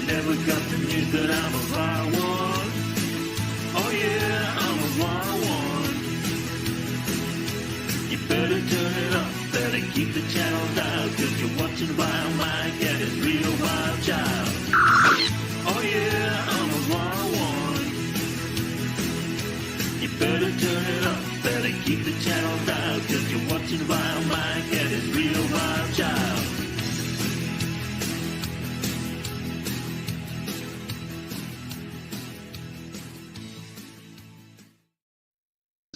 Never got the news that I'm a wild one. Oh yeah, I'm a wild one. You better turn it up, better keep the channel down, cause you're watching Wild Mike and his real wild child. Oh yeah, I'm a wild one. You better turn it up, better keep the channel down, cause you're watching Wild Mike and his real wild child.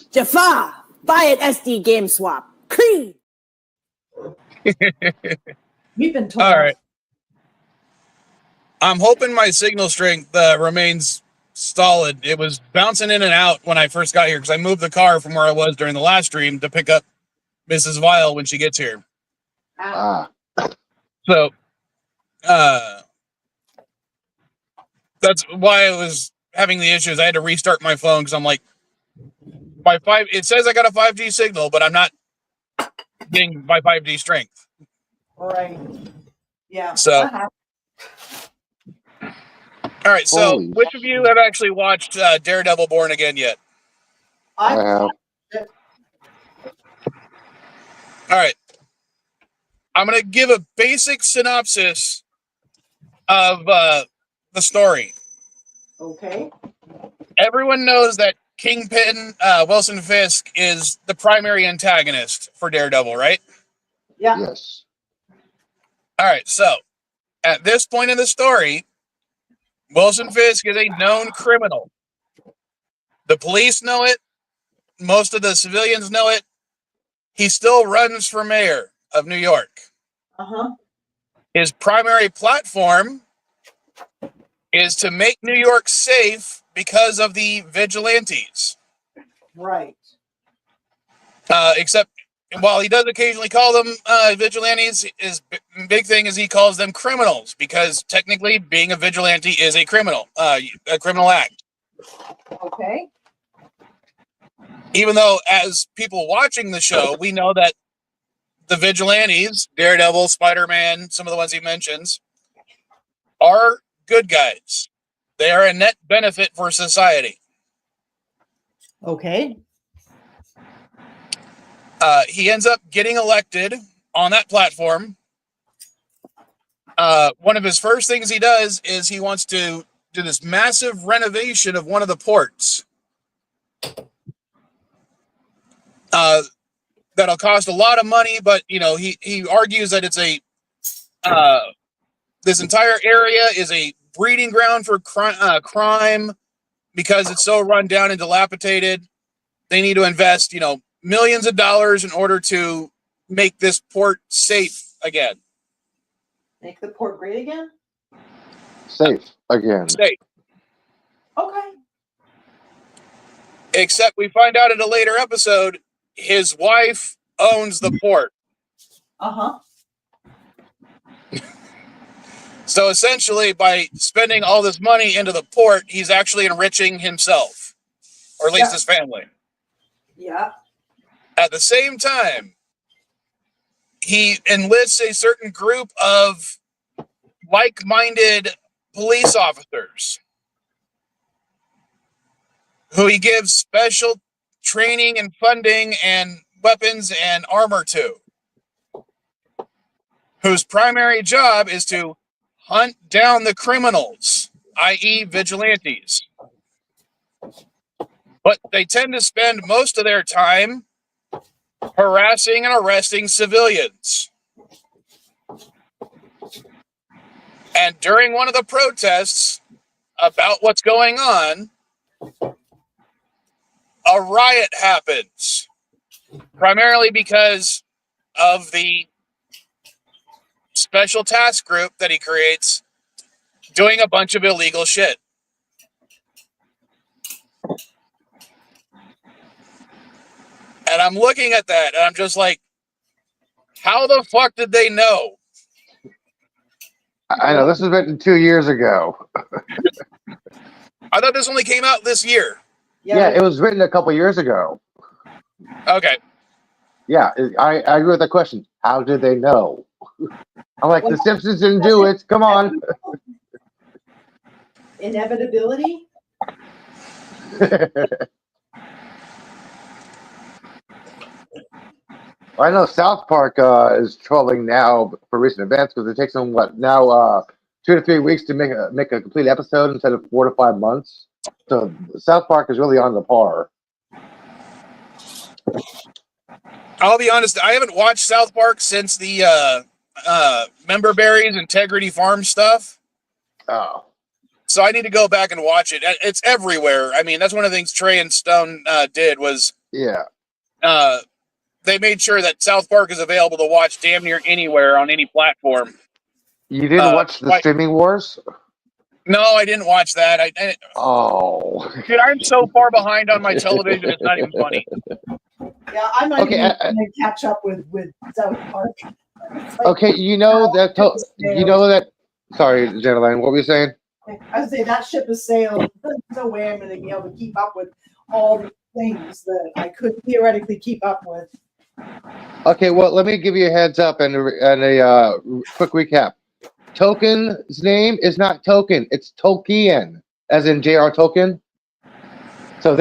Jafar, buy an SD game swap. Creed. We've been told. All right. I'm hoping my signal strength remains solid. It was bouncing in and out when I first got here because I moved the car from where I was during the last stream to pick up Mrs. Vile when she gets here. So, that's why I was having the issues. I had to restart my phone because I'm like, it says I got a 5G signal, but I'm not getting my 5G strength. Right. Yeah. So, all right. So, Holy which of you have actually watched Daredevil Born Again yet? I have. All right. I'm going to give a basic synopsis of the story. Okay. Everyone knows that Kingpin, Wilson Fisk, is the primary antagonist for Daredevil, right? Yeah. Yes. All right. So, at this point in the story, Wilson Fisk is a known criminal. The police know it. Most of the civilians know it. He still runs for mayor of New York. Uh-huh. His primary platform is to make New York safe because of the vigilantes. Right. Except while he does occasionally call them vigilantes, his big thing is he calls them criminals because technically being a vigilante is a criminal act. Okay. Even though as people watching the show, we know that the vigilantes, Daredevil, Spider-Man, some of the ones he mentions, are good guys. They are a net benefit for society. Okay. He ends up getting elected on that platform. One of his first things he does is he wants to do this massive renovation of one of the ports. That'll cost a lot of money, but he argues that it's this entire area is a breeding ground for crime because it's so run down and dilapidated. They need to invest, millions of dollars in order to make this port safe again. Make the port great again? Safe again. Safe. Okay. Except we find out in a later episode, his wife owns the port. Uh-huh. So essentially, by spending all this money into the port, he's actually enriching himself, or at least his family. Yeah. At the same time, he enlists a certain group of like-minded police officers who he gives special training and funding and weapons and armor to, whose primary job is to hunt down the criminals, i.e. vigilantes. But they tend to spend most of their time harassing and arresting civilians. And during one of the protests about what's going on, a riot happens, primarily because of the special task group that he creates doing a bunch of illegal shit. And I'm looking at that, and I'm just like, how the fuck did they know? I know, this was written 2 years ago. I thought this only came out this year. Yeah, it was written a couple years ago. Okay. Yeah, I agree with that question. How did they know? I'm like, The Simpsons didn't do it. Come on. Inevitability? I know South Park is trolling now for recent events because it takes them 2 to 3 weeks to make a complete episode instead of 4 to 5 months. So South Park is really on the par. I'll be honest, I haven't watched South Park since the Member Berries Integrity Farm stuff. Oh, So I need to go back and watch it. It's everywhere. I mean, that's one of the things Trey and Stone did was yeah. they made sure that South Park is available to watch damn near anywhere on any platform. You didn't watch the streaming wars? No, I didn't watch that. Oh, dude, I'm so far behind on my television. It's not even funny. Yeah, I might be gonna catch up with South Park. Okay, you know that. Sorry, gentlemen, what were you saying? I would say that ship has sailed. There's no way I'm going to be able to keep up with all the things that I could theoretically keep up with. Okay, well, let me give you a heads up and a quick recap. Token's name is not Token; it's Tolkien, as in J.R. Tolkien. So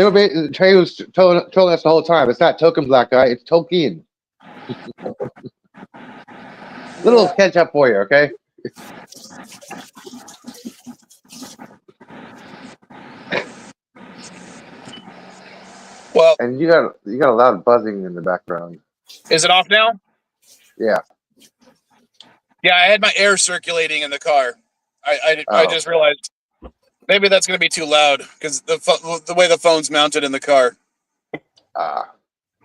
Trey was trolling us the whole time. It's not Token Black Guy; it's Tolkien. Little catch up for you, okay? Well, and you got a loud buzzing in the background. Is it off now? Yeah. Yeah, I had my air circulating in the car. I just realized maybe that's going to be too loud because the way the phone's mounted in the car.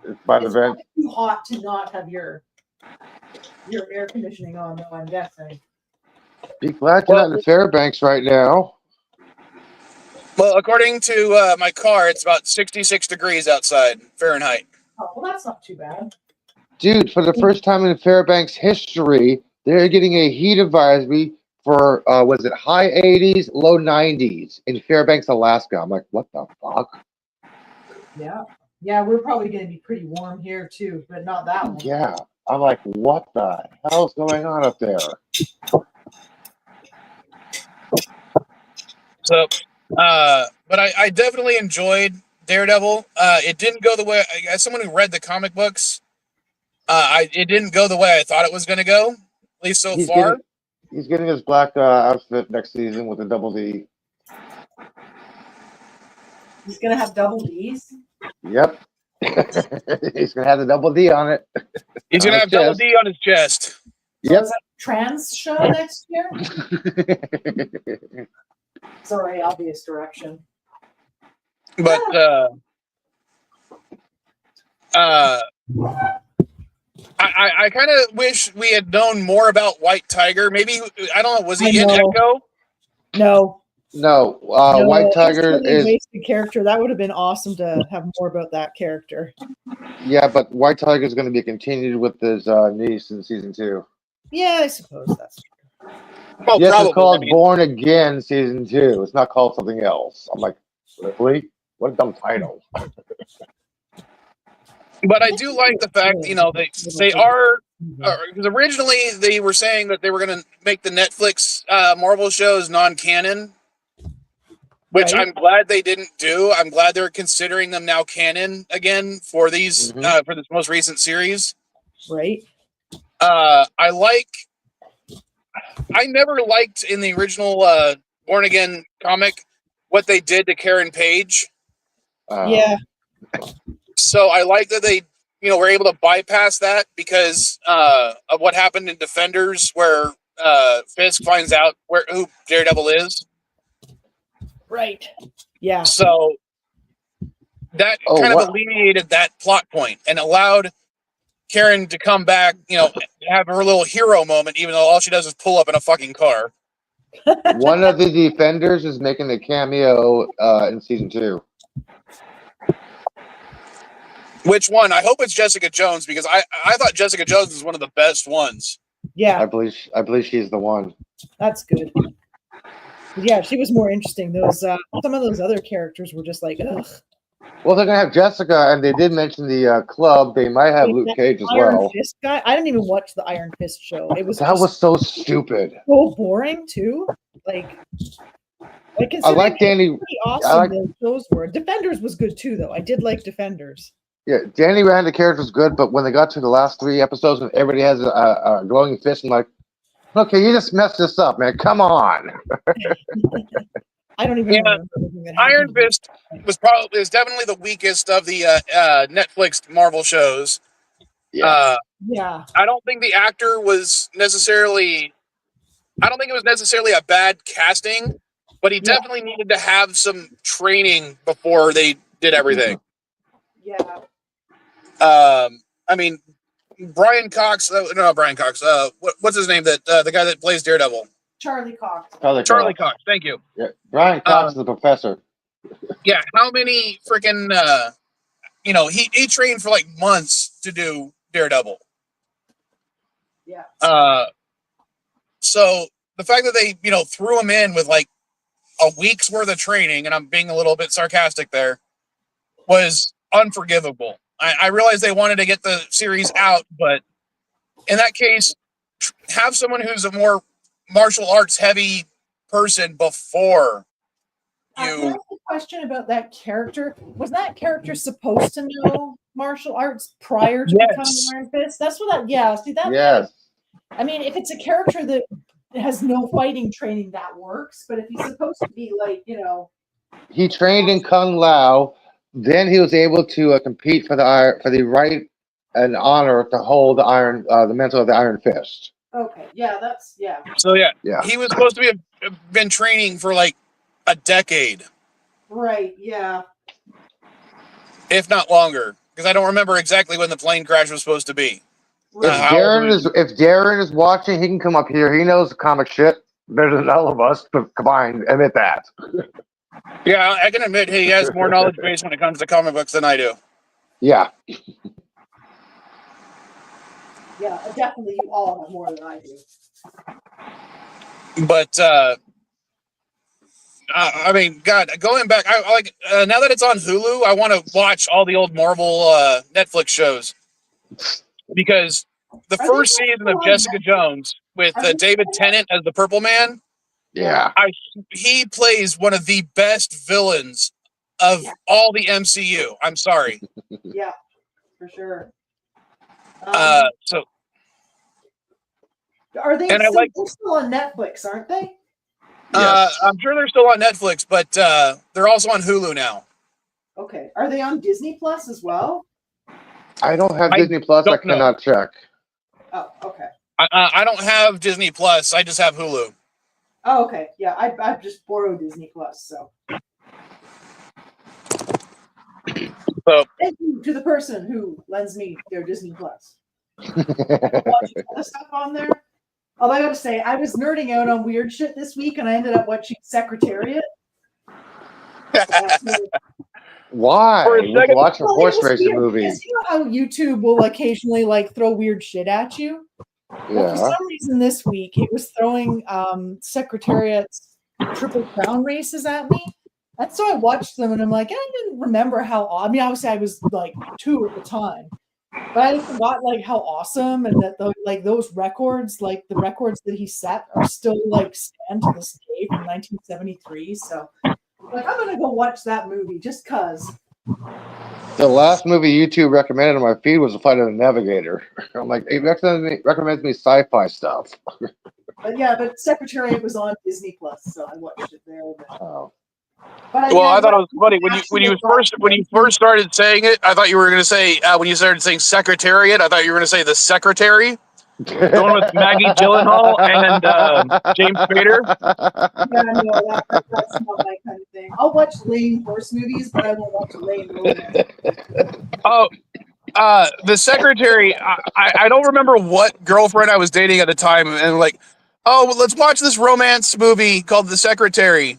It's by the vent. Too hot to not have your air conditioning on, though, I'm guessing. Be glad you're not in Fairbanks right now. Well, according to my car, it's about 66 degrees outside Fahrenheit. Oh, well, that's not too bad. Dude, for the first time in Fairbanks history, they're getting a heat advisory for, was it high 80s, low 90s in Fairbanks, Alaska. I'm like, what the fuck? Yeah. Yeah, we're probably going to be pretty warm here, too, but not that warm. Yeah. I'm like, what the hell's going on up there? So, but I definitely enjoyed Daredevil. It didn't go the way, as someone who read the comic books, it didn't go the way I thought it was going to go, at least so far. He's getting his black outfit next season with a double D. He's going to have double Ds? Yep. He's going to have the double D on it. He's going to have double D on his chest. Yep. Is that a trans show next year? Sorry, obvious direction. But I kind of wish we had known more about White Tiger. Maybe, I don't know, was he in Echo? No. No, White Tiger is wasted character. That would have been awesome to have more about that character. Yeah, but White Tiger is going to be continued with his niece in season 2. Yeah, I suppose that's true. Well, yes, probably, it's called Born Again season 2. It's not called something else. I'm like, really? What a dumb title. But I do like the fact, they are, because originally they were saying that they were going to make the Netflix Marvel shows non-canon, which I'm glad they didn't do. I'm glad they're considering them now canon again for these, for this most recent series. Right. I never liked in the original Born Again comic what they did to Karen Page. Yeah. So I like that they, were able to bypass that because of what happened in Defenders, where Fisk finds out who Daredevil is. Right. Yeah. So that kind of alleviated that plot point and allowed Karen to come back, have her little hero moment, even though all she does is pull up in a fucking car. One of the Defenders is making a cameo in season 2. Which one? I hope it's Jessica Jones, because I thought Jessica Jones was one of the best ones. Yeah. I believe she's the one. That's good. Yeah, she was more interesting. Those some of those other characters were just like, ugh. Well, they're gonna have Jessica, and they did mention the club. They might have Luke Cage as well. Fist guy? I didn't even watch the Iron Fist show. It was that was so stupid. So boring too. Like, Like, I like Danny. pretty awesome. Those were Defenders was good too, though. I did like Defenders. Yeah, Danny Rand, the character was good, but when they got to the last 3 episodes and everybody has a glowing fist, I'm like, okay, you just messed this up, man. Come on. I don't even remember everything that happened. Iron Fist is definitely the weakest of the Netflix Marvel shows. Yeah. Yeah. I don't think the actor was necessarily. I don't think it was necessarily a bad casting, but he definitely needed to have some training before they did everything. Yeah. I mean, Brian Cox. No, Brian Cox. What's his name? That the guy that plays Daredevil. Charlie Cox. Charlie Cox. Thank you. Yeah. Brian Cox is the professor. Yeah. How many freaking? He trained for like months to do Daredevil. Yeah. So the fact that they threw him in with like a week's worth of training, and I'm being a little bit sarcastic there, was unforgivable. I realize they wanted to get the series out, but in that case, have someone who's a more martial arts heavy person before Can I you. ask a question about that character? Was that character supposed to know martial arts prior to becoming Iron Fist? That's what see that. Yes. I mean, if it's a character that has no fighting training, that works. But if he's supposed to be like, He trained in Kung Lao. Then he was able to compete for the right and honor to hold the mantle of the Iron Fist. Okay, So Yeah. he was supposed to have been training for like a decade, right, yeah. if not longer, because I don't remember exactly when the plane crash was supposed to be. If Darren is watching, he can come up here. He knows comic shit better than all of us combined. Admit that. Yeah, I can admit he has more knowledge base when it comes to comic books than I do. Yeah. Yeah, definitely you all have more than I do. But I mean, God, going back, I like now that it's on Hulu, I want to watch all the old Marvel Netflix shows because the first season of Jessica Jones with David Tennant as the Purple Man. Yeah. He plays one of the best villains of all the MCU. I'm sorry. Yeah, for sure. So are they and they're still on Netflix, aren't they? Yes. I'm sure they're still on Netflix, but they're also on Hulu now. Okay. Are they on Disney Plus as well? I don't have Disney Plus. I cannot check. Oh, okay. I don't have Disney Plus. I just have Hulu. Oh, okay. Yeah, I just borrowed Disney Plus, so. Thank you to the person who lends me their Disney Plus. Watching other stuff on there. Although I gotta say, I was nerding out on weird shit this week, and I ended up watching Secretariat. Why? You was watching a horse racing movie. Because you know how YouTube will occasionally throw weird shit at you? Yeah. Well, for some reason this week it was throwing Secretariat's Triple Crown races at me. And so I watched them and I'm like, I didn't remember how obviously I was like 2 at the time. But I forgot how awesome and that those records, the records that he set are still stand to this day from 1973. So I'm gonna go watch that movie just cause. The last movie YouTube recommended on my feed was The Flight of the Navigator. I'm like, it recommends me sci-fi stuff. But Secretariat was on Disney Plus, so I watched it there. I thought it was funny when you first started saying it. I thought you were going to say when you started saying Secretariat. I thought you were going to say the Secretary, the one with Maggie Gyllenhaal and James Spader. Yeah, no, that's not my kind of thing. I'll watch lame horse movies, but I won't watch lame romance. Oh, the Secretary. I don't remember what girlfriend I was dating at the time, and let's watch this romance movie called The Secretary.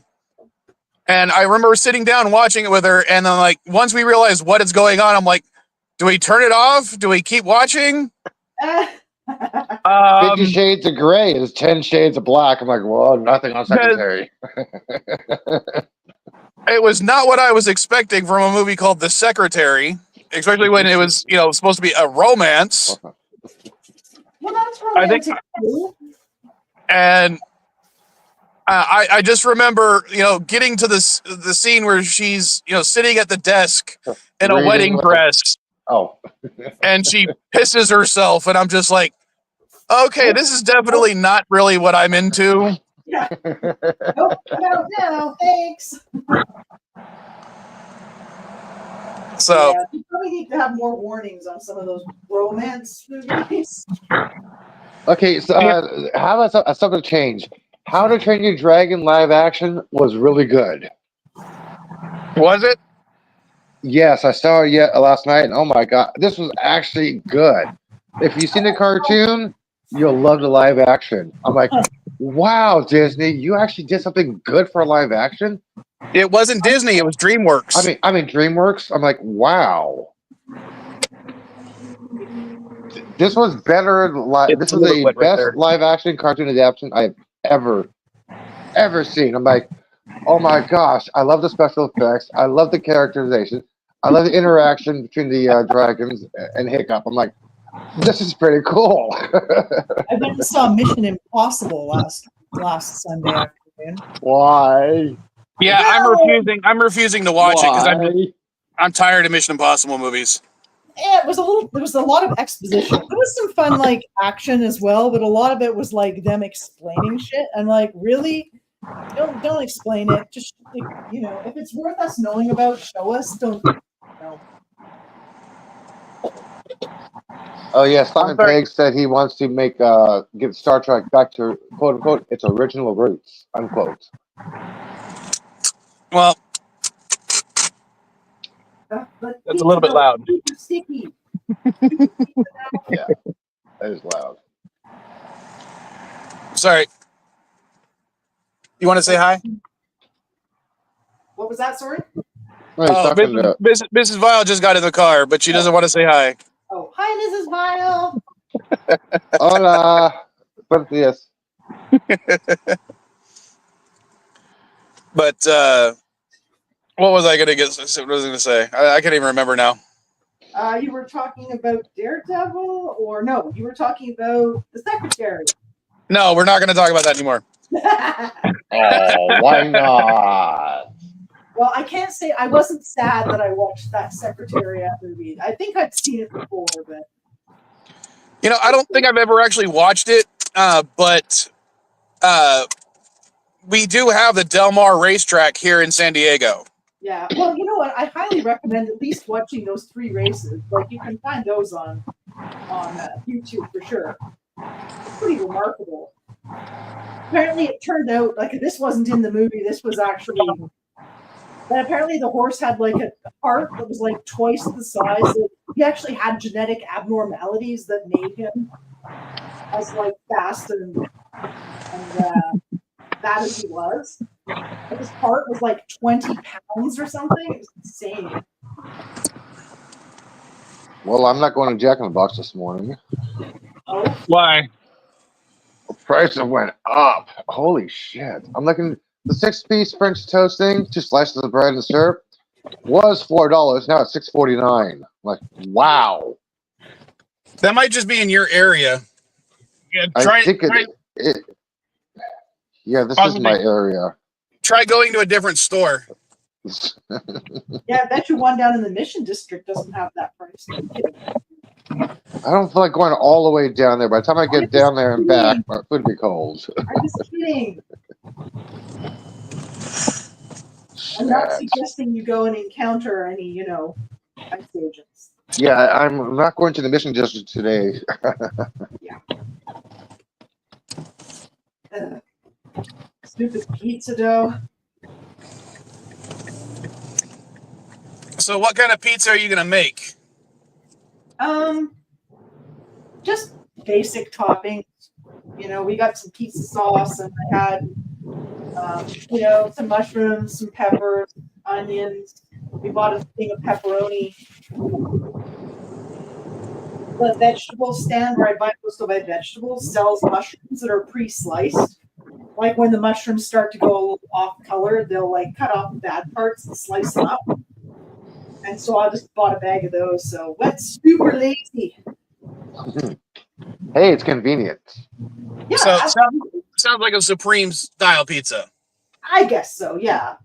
And I remember sitting down watching it with her, and then once we realized what is going on, I'm like, do we turn it off? Do we keep watching? 50 Shades of Grey is 10 Shades of Black. I'm like, well, nothing on Secretary. It was not what I was expecting from a movie called The Secretary, especially when it was, supposed to be a romance. Well, that's romantic too. And I just remember, getting to the scene where she's, sitting at the desk in a Reading wedding with dress, Oh, and she pisses herself, and I'm just like, okay, this is definitely not really what I'm into. Yeah. Nope, I'm out now. Thanks. So Yeah, we probably need to have more warnings on some of those romance movies. okay. So how about something change? How to Train Your Dragon live action was really good. was it? Yes, I saw it last night, and oh my god, this was actually good. If you've seen the cartoon, you'll love the live action. I'm like, wow, Disney, you actually did something good for live action. It wasn't Disney. It was DreamWorks. I mean DreamWorks. I'm like, wow, this was better. It's This a was little the wet right best there. live action cartoon adaptation I've ever seen. I'm like, oh my gosh, I love the special effects. I love the characterization. I love the interaction between the dragons and Hiccup. I'm like, this is pretty cool. I went and saw Mission Impossible last Sunday afternoon. Why? Yeah, I'm refusing to watch it because Why? I'm tired of Mission Impossible movies. Yeah, there was a lot of exposition. There was some fun like action as well, but a lot of it was like them explaining shit. And like, really, don't explain it. Just if it's worth us knowing about, show us. Don't. Oh yeah, Simon sorry. Pegg said he wants to give Star Trek back to quote unquote its original roots unquote. Well, But that's a little bit loud. Super sticky. Yeah, that is loud. Sorry. You want to say hi? What was that? Sorry. No, he's talking to, Mrs. Vile just got in the car, but she doesn't want to say hi. Oh, hi, Mrs. Vile. hola. Buenos dias. But what was I going to say? I can't even remember now. You were talking about Daredevil, or no? You were talking about the secretary. No, we're not going to talk about that anymore. Oh, why not? Well, I can't say I wasn't sad that I watched that Secretariat movie. I think I'd seen it before, but I don't think I've ever actually watched it, but we do have the Del Mar racetrack here in San Diego. yeah. Well, you know what? I highly recommend at least watching those 3 races. Like you can find those on YouTube for sure. It's pretty remarkable. Apparently, it turned out like this wasn't in the movie. This was actually. But apparently the horse had like a heart that was like twice the size. He actually had genetic abnormalities that made him as like fast and bad as he was. But his heart was like 20 pounds or something. It was insane. Well, I'm not going to Jack in the Box this morning. Oh, Why? The prices went up. Holy shit! I'm looking. The 6-piece French toast thing, 2 slices of bread and syrup, was $4. Now it's $6.49. I'm like, wow. That might just be in your area. Yeah, I think yeah, this is my area. Try going to a different store. yeah, I bet you one down in the Mission District doesn't have that price. I don't feel like going all the way down there. By the time I get down there and back, my food will be cold. I'm just kidding. I'm not suggesting you go and encounter any, ICE agents. Yeah, I'm not going to the Mission District today. Yeah. Stupid pizza dough. So what kind of pizza are you going to make? Just basic toppings. We got some pizza sauce, and I had, some mushrooms, some peppers, onions. We bought a thing of pepperoni. The vegetable stand where I buy most of my vegetables sells mushrooms that are pre-sliced. Like when the mushrooms start to go a little off color, they'll like cut off the bad parts and slice them up. And so I just bought a bag of those. So went super lazy. Hey, it's convenient. Yeah. sounds like a Supreme style pizza. I guess so. Yeah.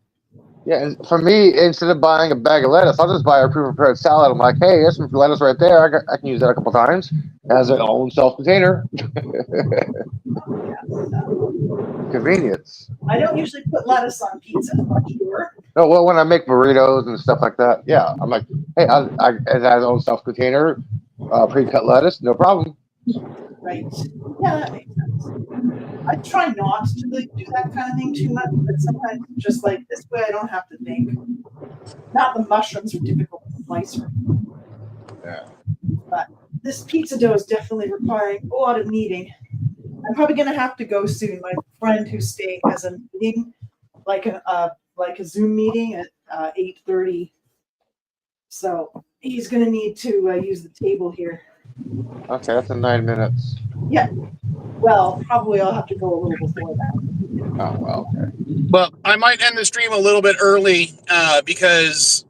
Yeah, and for me, instead of buying a bag of lettuce, I'll just buy a pre-prepared salad. I'm like, hey, there's some lettuce right there. I can use that a couple times as its own self-container. Convenience. I don't usually put lettuce on pizza, for sure. No, well, when I make burritos and stuff like that, yeah, I'm like, hey, it has its own self-container, pre-cut lettuce, no problem. Right. Yeah, that makes sense. I try not to like do that kind of thing too much, but sometimes just like this way I don't have to think. Not the mushrooms are difficult to slice. Yeah. But this pizza dough is definitely requiring a lot of kneading. I'm probably gonna have to go soon. My friend who's staying has a meeting, like a Zoom meeting at 8:30. So he's gonna need to use the table here. Okay, that's in 9 minutes. Yeah. Well, probably I'll have to go a little before that. Oh, well, okay. Well, I might end the stream a little bit early because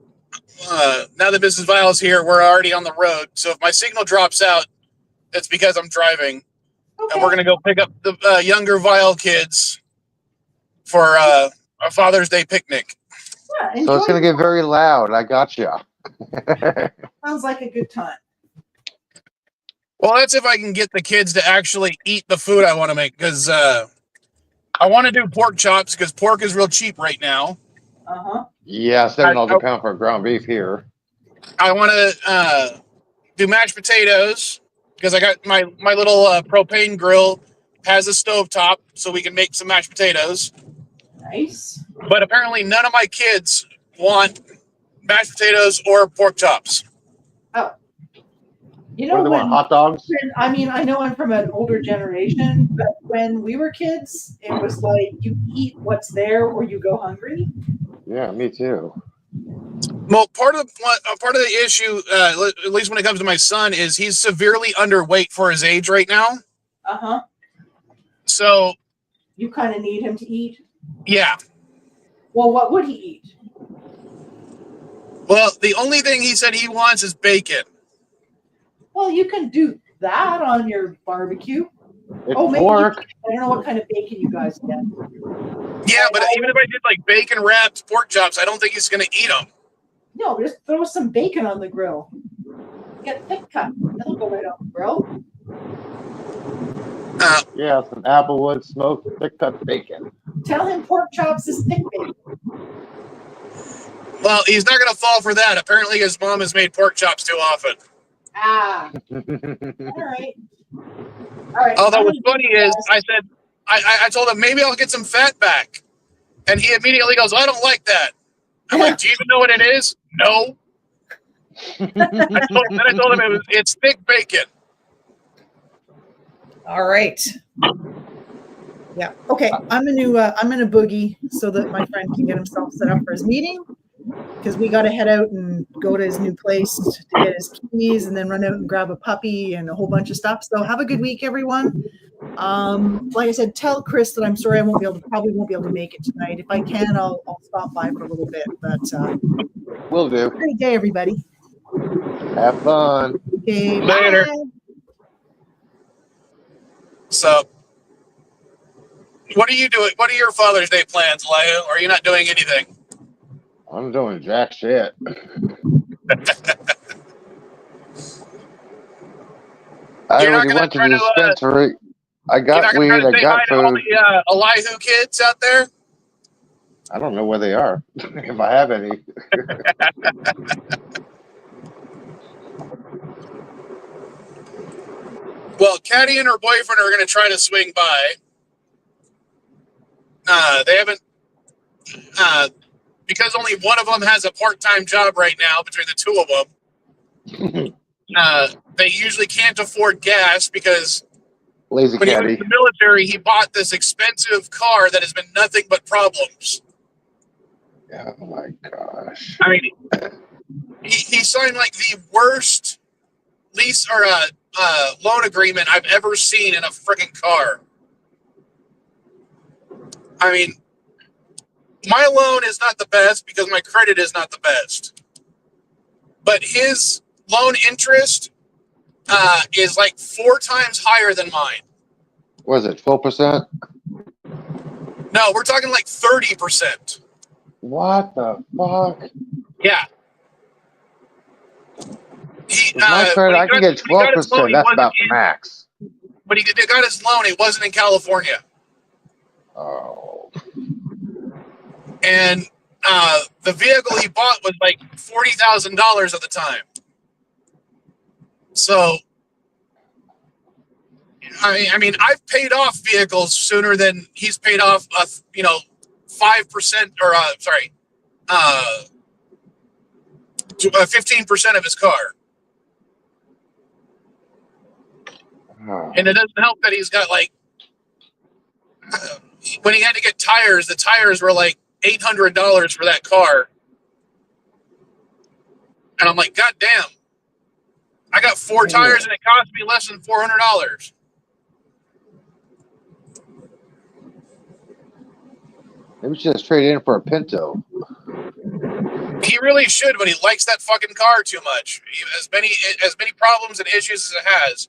now that Mrs. Vile's here, we're already on the road. So if my signal drops out, it's because I'm driving. Okay. And we're going to go pick up the younger Vile kids for a Father's Day picnic. Yeah, So it's going to get very loud. I gotcha. Sounds like a good time. Well, that's if I can get the kids to actually eat the food I want to make, because I want to do pork chops because pork is real cheap right now. Uh-huh. Yeah, $7 a pound for ground beef here. I want to do mashed potatoes because I got my little propane grill has a stovetop, so we can make some mashed potatoes. Nice. But apparently none of my kids want mashed potatoes or pork chops. Oh. You What know, do they want, hot dogs? I mean, I know I'm from an older generation, but when we were kids, it was like you eat what's there or you go hungry. Yeah, me too. Well, part of the issue, at least when it comes to my son, is he's severely underweight for his age right now. Uh-huh. So you kind of need him to eat. Yeah. Well, what would he eat? Well, the only thing he said he wants is bacon. Well, you can do that on your barbecue. It's maybe pork. I don't know what kind of bacon you guys get. Yeah, but even if I did like bacon wrapped pork chops, I don't think he's going to eat them. No, just throw some bacon on the grill. Get thick cut. That'll go right on the grill. Yeah, some applewood smoked thick cut bacon. Tell him pork chops is thick bacon. Well, he's not going to fall for that. Apparently, his mom has made pork chops too often. Ah. All right. Although what's funny is, I told him maybe I'll get some fat back, and he immediately goes, "I don't like that." I'm like, "Do you even know what it is?" No. Then I told him it's thick bacon. All right. Yeah. Okay. I'm gonna boogie so that my friend can get himself set up for his meeting, because we got to head out and go to his new place to get his keys and then run out and grab a puppy and a whole bunch of stuff. So have a good week, everyone. Like I said, tell Chris that I'm sorry I probably won't be able to make it tonight. If I can, I'll stop by for a little bit. But will do. Great day, everybody. Have fun. Okay. Later. Bye. So, what are you doing? What are your Father's Day plans, Leo? Or are you not doing anything? I'm doing jack shit. I already went to the dispensary. I got weed. I got food. All the Elihu kids out there? I don't know where they are, if I have any. Well, Caddy and her boyfriend are going to try to swing by. They haven't, because only one of them has a part-time job right now between the two of them. They usually can't afford gas because Lazy when Caddy. he was in the military, he bought this expensive car that has been nothing but problems. Oh my gosh. I mean, he signed like the worst lease or loan agreement I've ever seen in a freaking car. I mean, my loan is not the best because my credit is not the best. But his loan interest is like 4 times higher than mine. Was it 4%? No, we're talking like 30%. What the fuck? Yeah. He, With my credit, I can get 12%. That's about the max. When he got his loan, it wasn't in California. Oh. And the vehicle he bought was like $40,000 at the time. So, I mean, I've paid off vehicles sooner than he's paid off, 5% or 15% of his car. And it doesn't help that he's got like, when he had to get tires, the tires were like $800 for that car. And I'm like, God damn. I got 4 tires and it cost me less than $400. Maybe we should just trade it in for a Pinto. He really should, but he likes that fucking car too much. As many problems and issues as it has.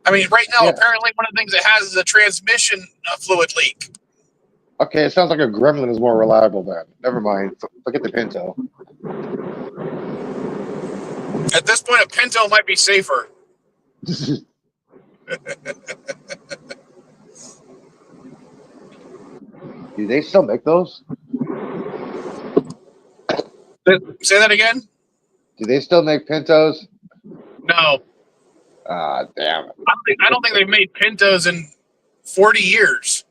I mean, right now, apparently one of the things it has is a transmission fluid leak. Okay, it sounds like a Gremlin is more reliable then. Never mind. Forget the Pinto. At this point, a Pinto might be safer. Do they still make those? Say that again? Do they still make Pintos? No. Ah, damn it. I don't think they've made Pintos in 40 years.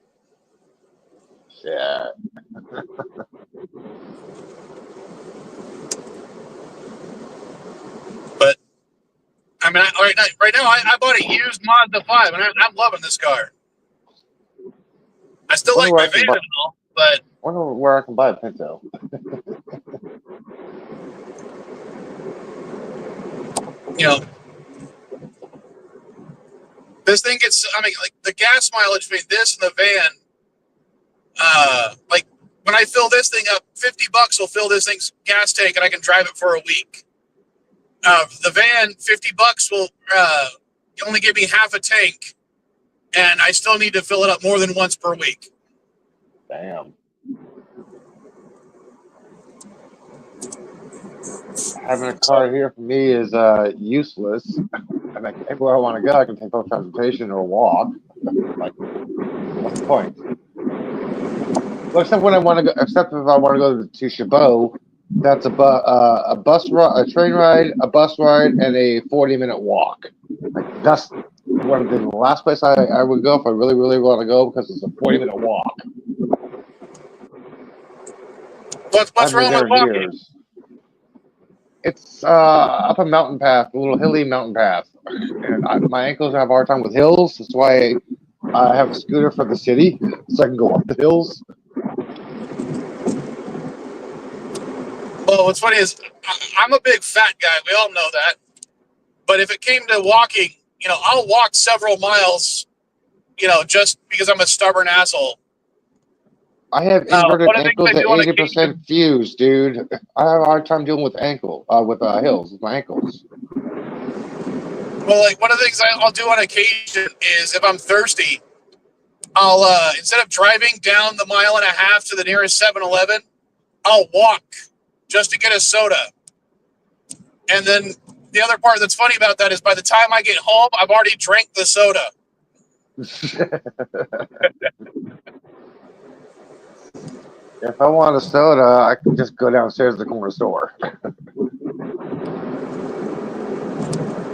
Yeah. But I mean, right now, I bought a used Mazda 5, and I'm loving this car. I still like my van and all, but I wonder where I can buy a Pinto. You know, this thing gets, I mean, like the gas mileage between this and the van, like when I fill this thing up, $50 will fill this thing's gas tank and I can drive it for a week. The van, $50 will only give me half a tank and I still need to fill it up more than once per week. Damn. Having a car here for me is useless. I mean, everywhere I want to go, I can take public transportation or walk. Like, what's the point? Well, except when I want to go. Except if I want to go to Chabot, that's a train ride, a bus ride, and a 40-minute walk. Like, that's one of the last place I would go if I really, really want to go because it's a 40-minute walk. What's wrong with walking? Years. It's up a mountain path, a little hilly mountain path. And my ankles have a hard time with hills. That's why I have a scooter for the city, so I can go up the hills. Well, what's funny is I'm a big fat guy. We all know that. But if it came to walking, I'll walk several miles, just because I'm a stubborn asshole. I have inverted ankles at 80% fused, dude. I have a hard time dealing with hills, with my ankles. Well, like one of the things I'll do on occasion is if I'm thirsty, I'll instead of driving down the 1.5 miles to the nearest 7-Eleven, I'll walk just to get a soda. And then the other part that's funny about that is by the time I get home, I've already drank the soda. If I want a soda, I can just go downstairs to the corner store.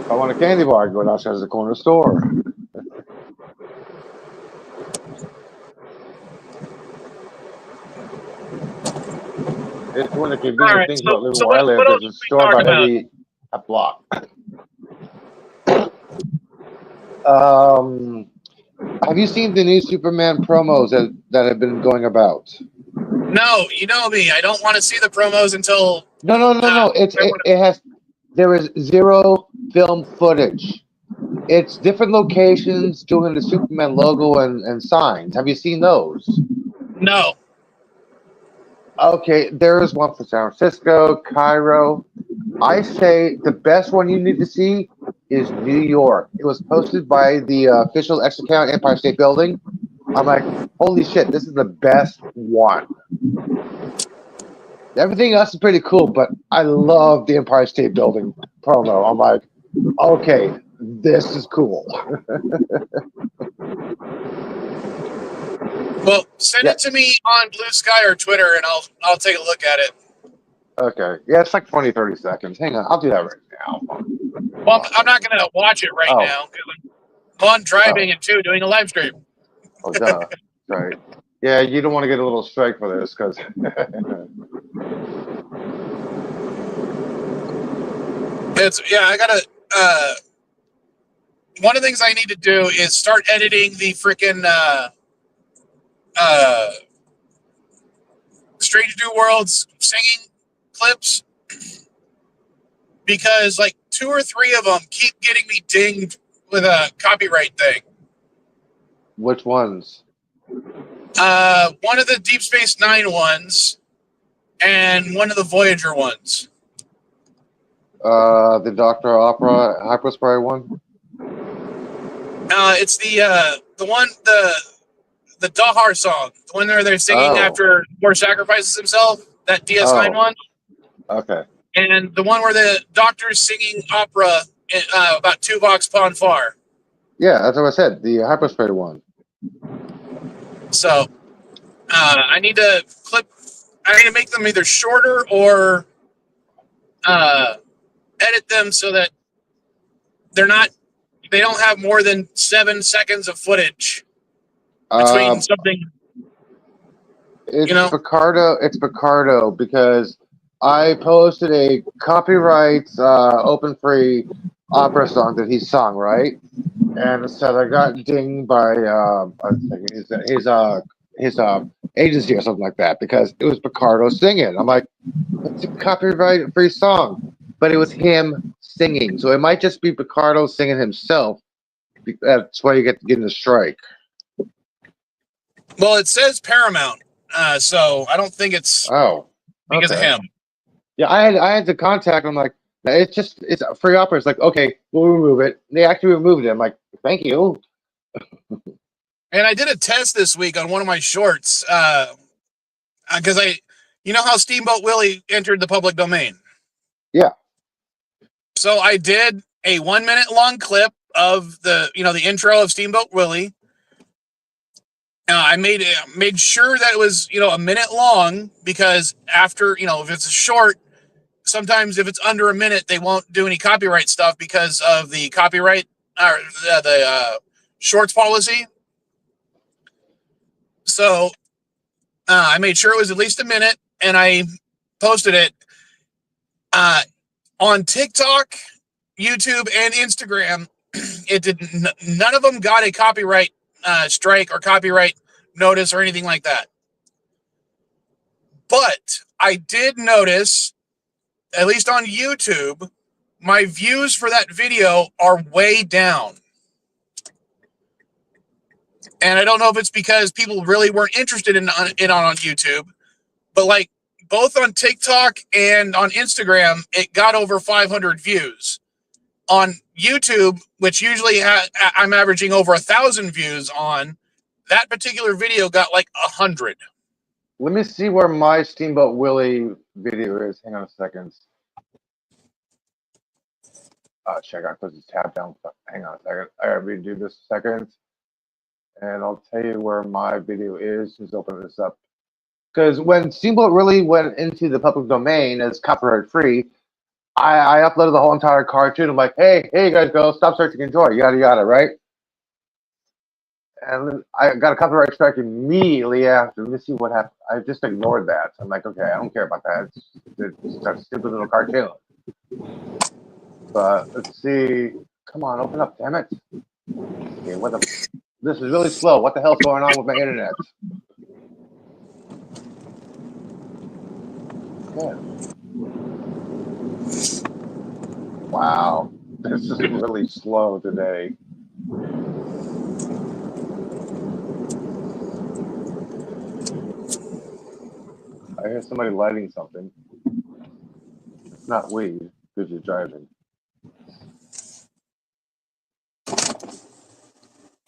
If I want a candy bar, I can go downstairs to the corner store. It's one of the convenient things about living where I live. There's a store about every block. Have you seen the new Superman promos that have been going about? No, you know me. I don't want to see the promos until. No. There is zero film footage. It's different locations doing the Superman logo and signs. Have you seen those? No. Okay, there is one for San Francisco, Cairo. I say the best one you need to see is New York. It was posted by the official X account, Empire State Building. I'm like, holy shit, this is the best one. Everything else is pretty cool, but I love the Empire State Building promo. I'm like, okay, this is cool. Well, send Yeah. it to me on Blue Sky or Twitter, and I'll take a look at it. Okay. Yeah, it's like 20, 30 seconds. Hang on. I'll do that right now. Well, I'm not going to watch it right now because I'm one, driving, and two, doing a live stream. Oh, duh. Right. Yeah, you don't want to get a little strike for this because. I gotta. One of the things I need to do is start editing the freaking Strange New Worlds singing clips because like 2 or 3 of them keep getting me dinged with a copyright thing. Which ones? One of the Deep Space Nine ones and one of the Voyager ones. The Doctor Opera Hyperspray one? It's the one the Dahar song, the one where they're singing after War sacrifices himself. That DS9 one. Okay. And the one where the Doctor's singing opera about Tuvok's Pon Far. Yeah, that's what I said. The Hyperspray one. So I need to make them either shorter or edit them so that they don't have more than 7 seconds of footage between something. It's Picardo. It's Picardo because I posted a copyright open free opera song that he sung, right? And so I got dinged by I think his agency or something like that because it was Picardo singing. I'm like, it's a copyright free song, but it was him singing, so it might just be Picardo singing himself. That's why you get getting the strike. Well, it says Paramount, so I don't think it's because of him. Yeah, I had to contact him. Like, it's a free opera. It's like, okay, we'll remove it. They actually removed it. I'm like, thank you. And I did a test this week on one of my shorts because you know how Steamboat Willie entered the public domain. Yeah. So I did a 1 minute long clip of the intro of Steamboat Willie. I made sure that it was a minute long because after if it's a short, sometimes if it's under a minute they won't do any copyright stuff because of the copyright or the shorts policy. So I made sure it was at least a minute and I posted it on TikTok, YouTube, and Instagram. It did none of them got a copyright strike or copyright notice or anything like that. But I did notice, at least on YouTube, my views for that video are way down. And I don't know if it's because people really weren't interested in it on YouTube, but like both on TikTok and on Instagram, it got over 500 views. On YouTube, which usually I'm averaging over 1,000 views on, that particular video got like 100. Let me see where my Steamboat Willie video is. Hang on a second. Check out because it's tapped down. Hang on a second. I gotta redo this a second. And I'll tell you where my video is. Just open this up. Because when Steamboat really went into the public domain as copyright free, I uploaded the whole entire cartoon. I'm like, hey, you guys go, stop searching, enjoy, yada yada, right? And then I got a copyright strike immediately after. Let me see what happened. I just ignored that. I'm like, okay, I don't care about that. It's a stupid little cartoon. But let's see. Come on, open up, damn it. Okay, this is really slow. What the hell's going on with my internet? Okay. Wow, this is really slow today. I hear somebody lighting something. It's not weed because you're driving.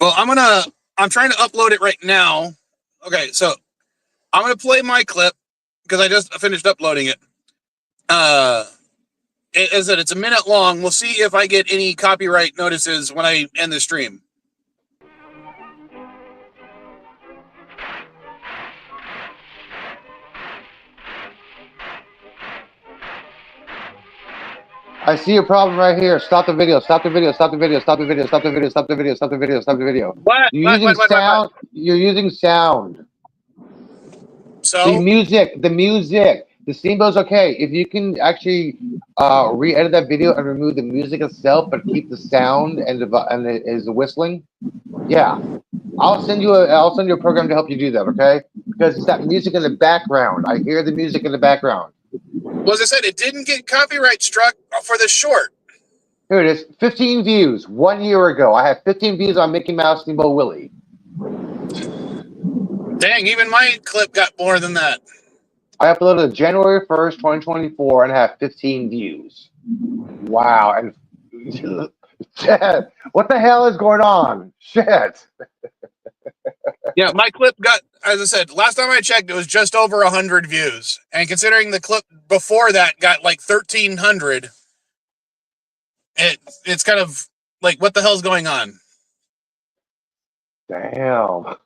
Well, I'm I'm trying to upload it right now. Okay, so I'm going to play my clip because I just finished uploading it. As that it's a minute long. We'll see if I get any copyright notices when I end the stream. I see a problem right here. Stop the video. Stop the video. Stop the video. Stop the video. Stop the video. Stop the video. Stop the video. Stop the video. What? You're using sound. You're using sound. So The music. The steamboat's okay. If you can actually re-edit that video and remove the music itself, but keep the sound and the whistling, yeah, I'll send you a program to help you do that. Okay, because it's that music in the background. I hear the music in the background. Well, as I said, it didn't get copyright struck for the short. Here it is. 15 views 1 year ago. I have 15 views on Mickey Mouse Steamboat Willie. Dang, even my clip got more than that. I uploaded it January 1st, 2024, and I have 15 views. Wow. And shit, what the hell is going on? Shit. Yeah, my clip got, as I said, last time I checked, it was just over 100 views. And considering the clip before that got like 1,300, it's kind of like, what the hell's going on? Damn.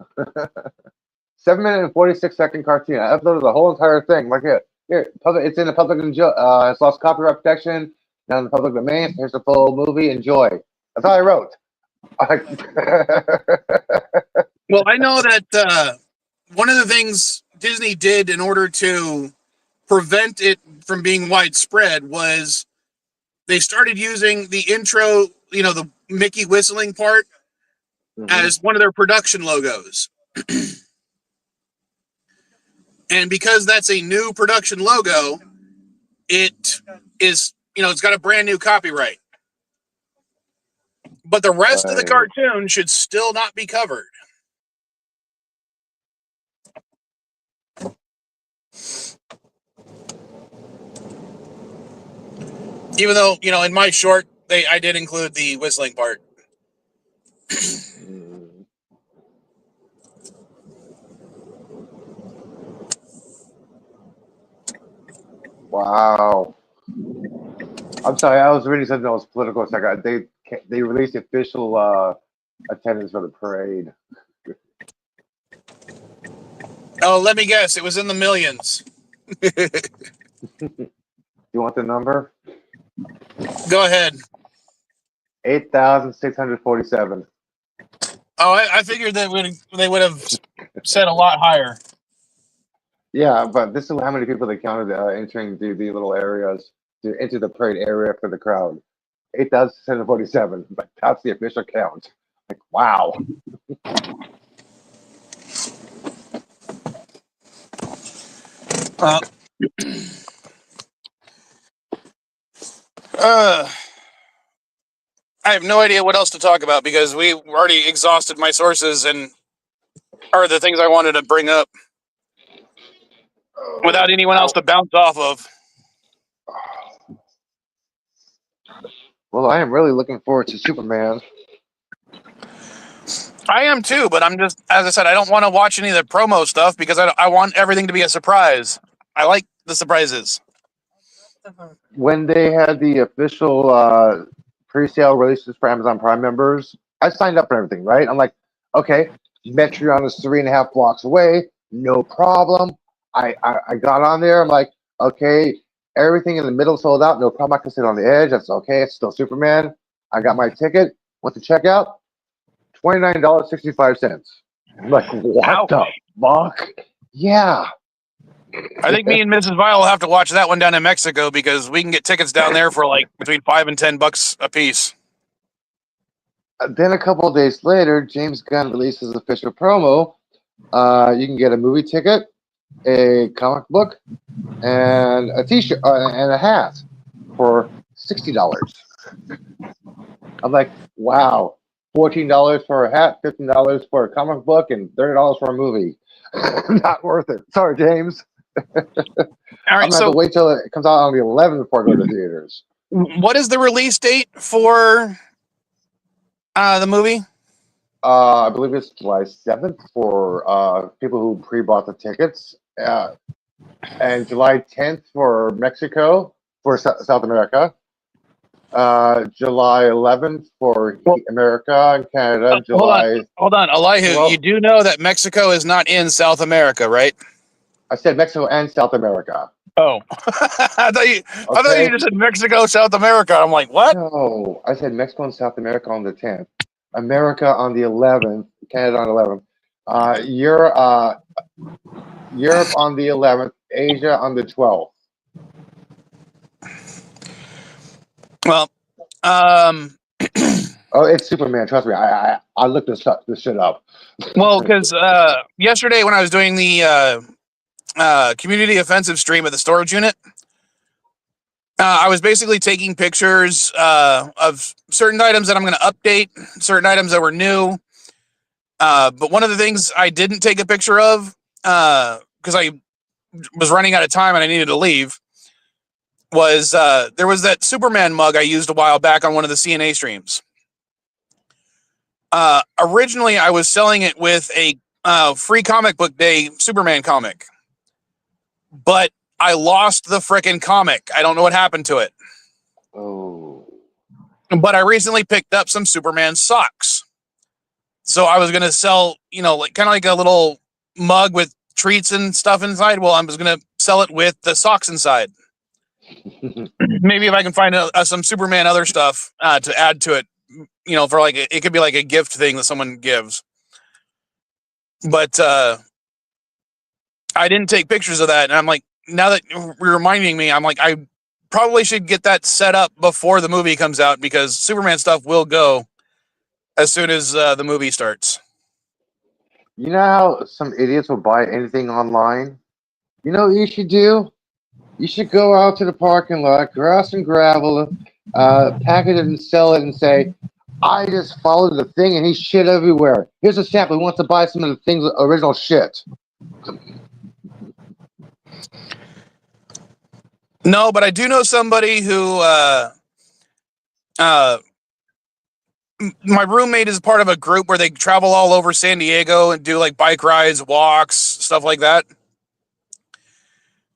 7-minute and 46-second cartoon. I uploaded the whole entire thing. Like here, it's in the public it's lost copyright protection. Now in the public domain. Here's the full movie. Enjoy. That's all I wrote. Well, I know that one of the things Disney did in order to prevent it from being widespread was they started using the intro, the Mickey whistling part, as one of their production logos. And because that's a new production logo, it is, it's got a brand new copyright. But the rest of the cartoon should still not be covered. Even though, in my short, I did include the whistling part. Wow. I'm sorry, I was reading something that was political a second. They released the official attendance for the parade. Oh, let me guess. It was in the millions. You want the number? Go ahead. 8,647. Oh, I figured that they would have said a lot higher. Yeah, but this is how many people they counted entering the little areas into the parade area for the crowd. 8,647. But that's the official count. Like, wow. I have no idea what else to talk about because we already exhausted my sources and are the things I wanted to bring up without anyone else to bounce off of. Well, I am really looking forward to Superman. I am too, but I'm just, as I said, I don't want to watch any of the promo stuff because I want everything to be a surprise. I like the surprises. When they had the official pre-sale releases for Amazon Prime members, I signed up for everything, right? I'm like, okay, Metreon is 3.5 blocks away, no problem. I got on there. I'm like, okay, everything in the middle sold out, no problem. I can sit on the edge. That's okay. It's still Superman. I got my ticket. Went to checkout. $29.65. I'm like, what the fuck? Yeah. I think me and Mrs. Vile will have to watch that one down in Mexico because we can get tickets down there for like between $5 and $10 a piece. Then a couple of days later, James Gunn releases official promo. You can get a movie ticket, a comic book, and a t-shirt and a hat for $60. I'm like, wow, $14 for a hat, $15 for a comic book, and $30 for a movie. Not worth it. Sorry, James. All right, I'm gonna have to wait till it comes out on the 11th before I go to the theaters. What is the release date for the movie? I believe it's July 7th for people who pre-bought the tickets, and July 10th for Mexico for South America. July 11th for America and Canada. Hold on, Elihu. Well, You do know that Mexico is not in South America, right? I said Mexico and South America. Oh, I thought you Okay. just said Mexico, South America. I'm like, what? No, I said Mexico and South America on the 10th. America on the 11th. Canada on the 11th. Europe on the 11th. Asia on the 12th. Well, Oh, it's Superman. Trust me. I looked this shit up. well, because yesterday when I was doing the community offensive stream at the storage unit, I was basically taking pictures of certain items that I'm going to update, certain items that were new. But one of the things I didn't take a picture of because I was running out of time and I needed to leave was there was that Superman mug I used a while back on one of the CNA streams. Originally, I was selling it with a free comic book day Superman comic, but I lost the frickin' comic. I don't know what happened to it. Oh. But I recently picked up some Superman socks. So I was going to sell, like kind of like a little mug with treats and stuff inside. Well, I was going to sell it with the socks inside. Maybe if I can find some Superman other stuff to add to it, for like it could be like a gift thing that someone gives. But I didn't take pictures of that, and I'm like, now that you're reminding me, I'm like, I probably should get that set up before the movie comes out because Superman stuff will go as soon as the movie starts. You know how some idiots will buy anything online? You know what you should do? You should go out to the parking lot, grass and gravel, package it and sell it and say, I just followed the thing and he's shit everywhere. Here's a sample. He wants to buy some of the thing's original shit. No, but I do know somebody who my roommate is part of a group where they travel all over San Diego and do like bike rides, walks, stuff like that.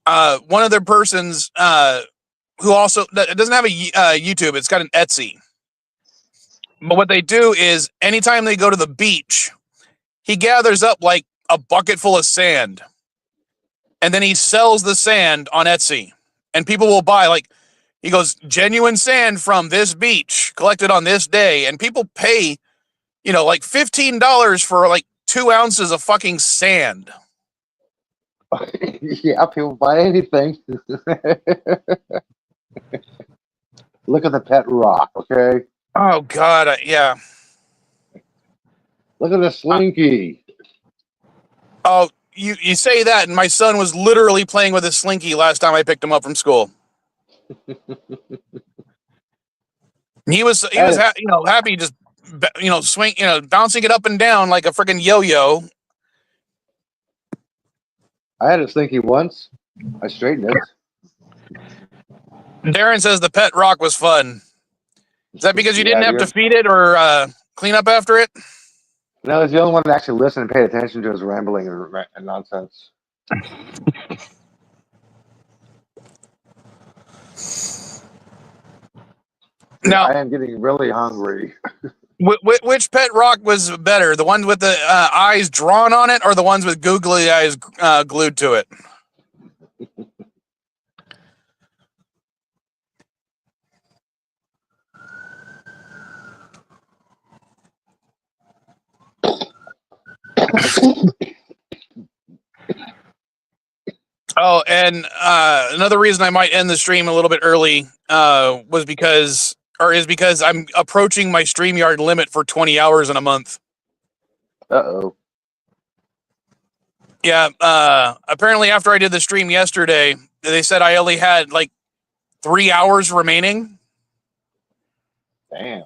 One of their persons who also it doesn't have a YouTube, it's got an Etsy. But what they do is anytime they go to the beach, he gathers up like a bucket full of sand. And then he sells the sand on Etsy. And people will buy, like, he goes, genuine sand from this beach, collected on this day. And people pay, like $15 for like 2 ounces of fucking sand. Yeah, people buy anything. Look at the pet rock, okay? Oh, God, yeah. Look at the slinky. Oh, you say that, and my son was literally playing with a slinky last time I picked him up from school. he was happy just swing bouncing it up and down like a freaking yo-yo. I had a slinky once. I straightened it. Darren says the pet rock was fun. Is that because you didn't have to feed it or clean up after it? No, it's the only one that actually listened and paid attention to his rambling and nonsense. Now I am getting really hungry. Which pet rock was better? The ones with the eyes drawn on it or the ones with googly eyes glued to it? Oh, and another reason I might end the stream a little bit early is because I'm approaching my StreamYard limit for 20 hours in a month. Uh-oh. Yeah, apparently after I did the stream yesterday, they said I only had like 3 hours remaining. Damn.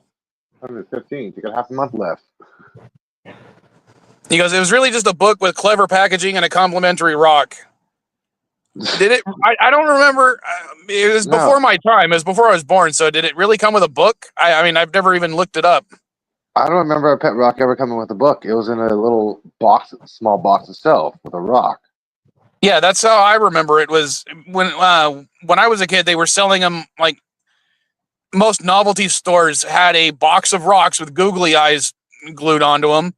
115th. You got half a month left. He goes, it was really just a book with clever packaging and a complimentary rock. Did it? I don't remember. It was before my time. It was before I was born. So did it really come with a book? I mean, I've never even looked it up. I don't remember a pet rock ever coming with a book. It was in a little box, small box itself with a rock. Yeah, that's how I remember it. Was when I was a kid, they were selling them like most novelty stores had a box of rocks with googly eyes glued onto them,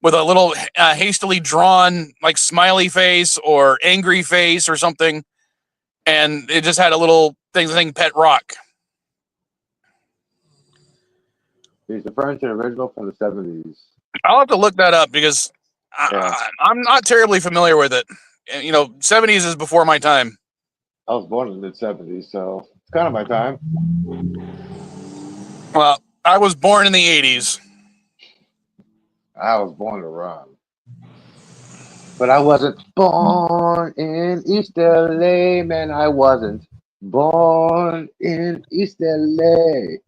with a little hastily drawn like smiley face or angry face or something, and it just had a little thing saying "Pet Rock." He's the French and original from the 70s. I'll have to look that up because Yeah. I'm not terribly familiar with it. 70s is before my time. I was born in the mid-70s, so it's kind of my time. Well, I was born in the 80s. I was born to run. But I wasn't born in East LA, man. I wasn't born in East LA.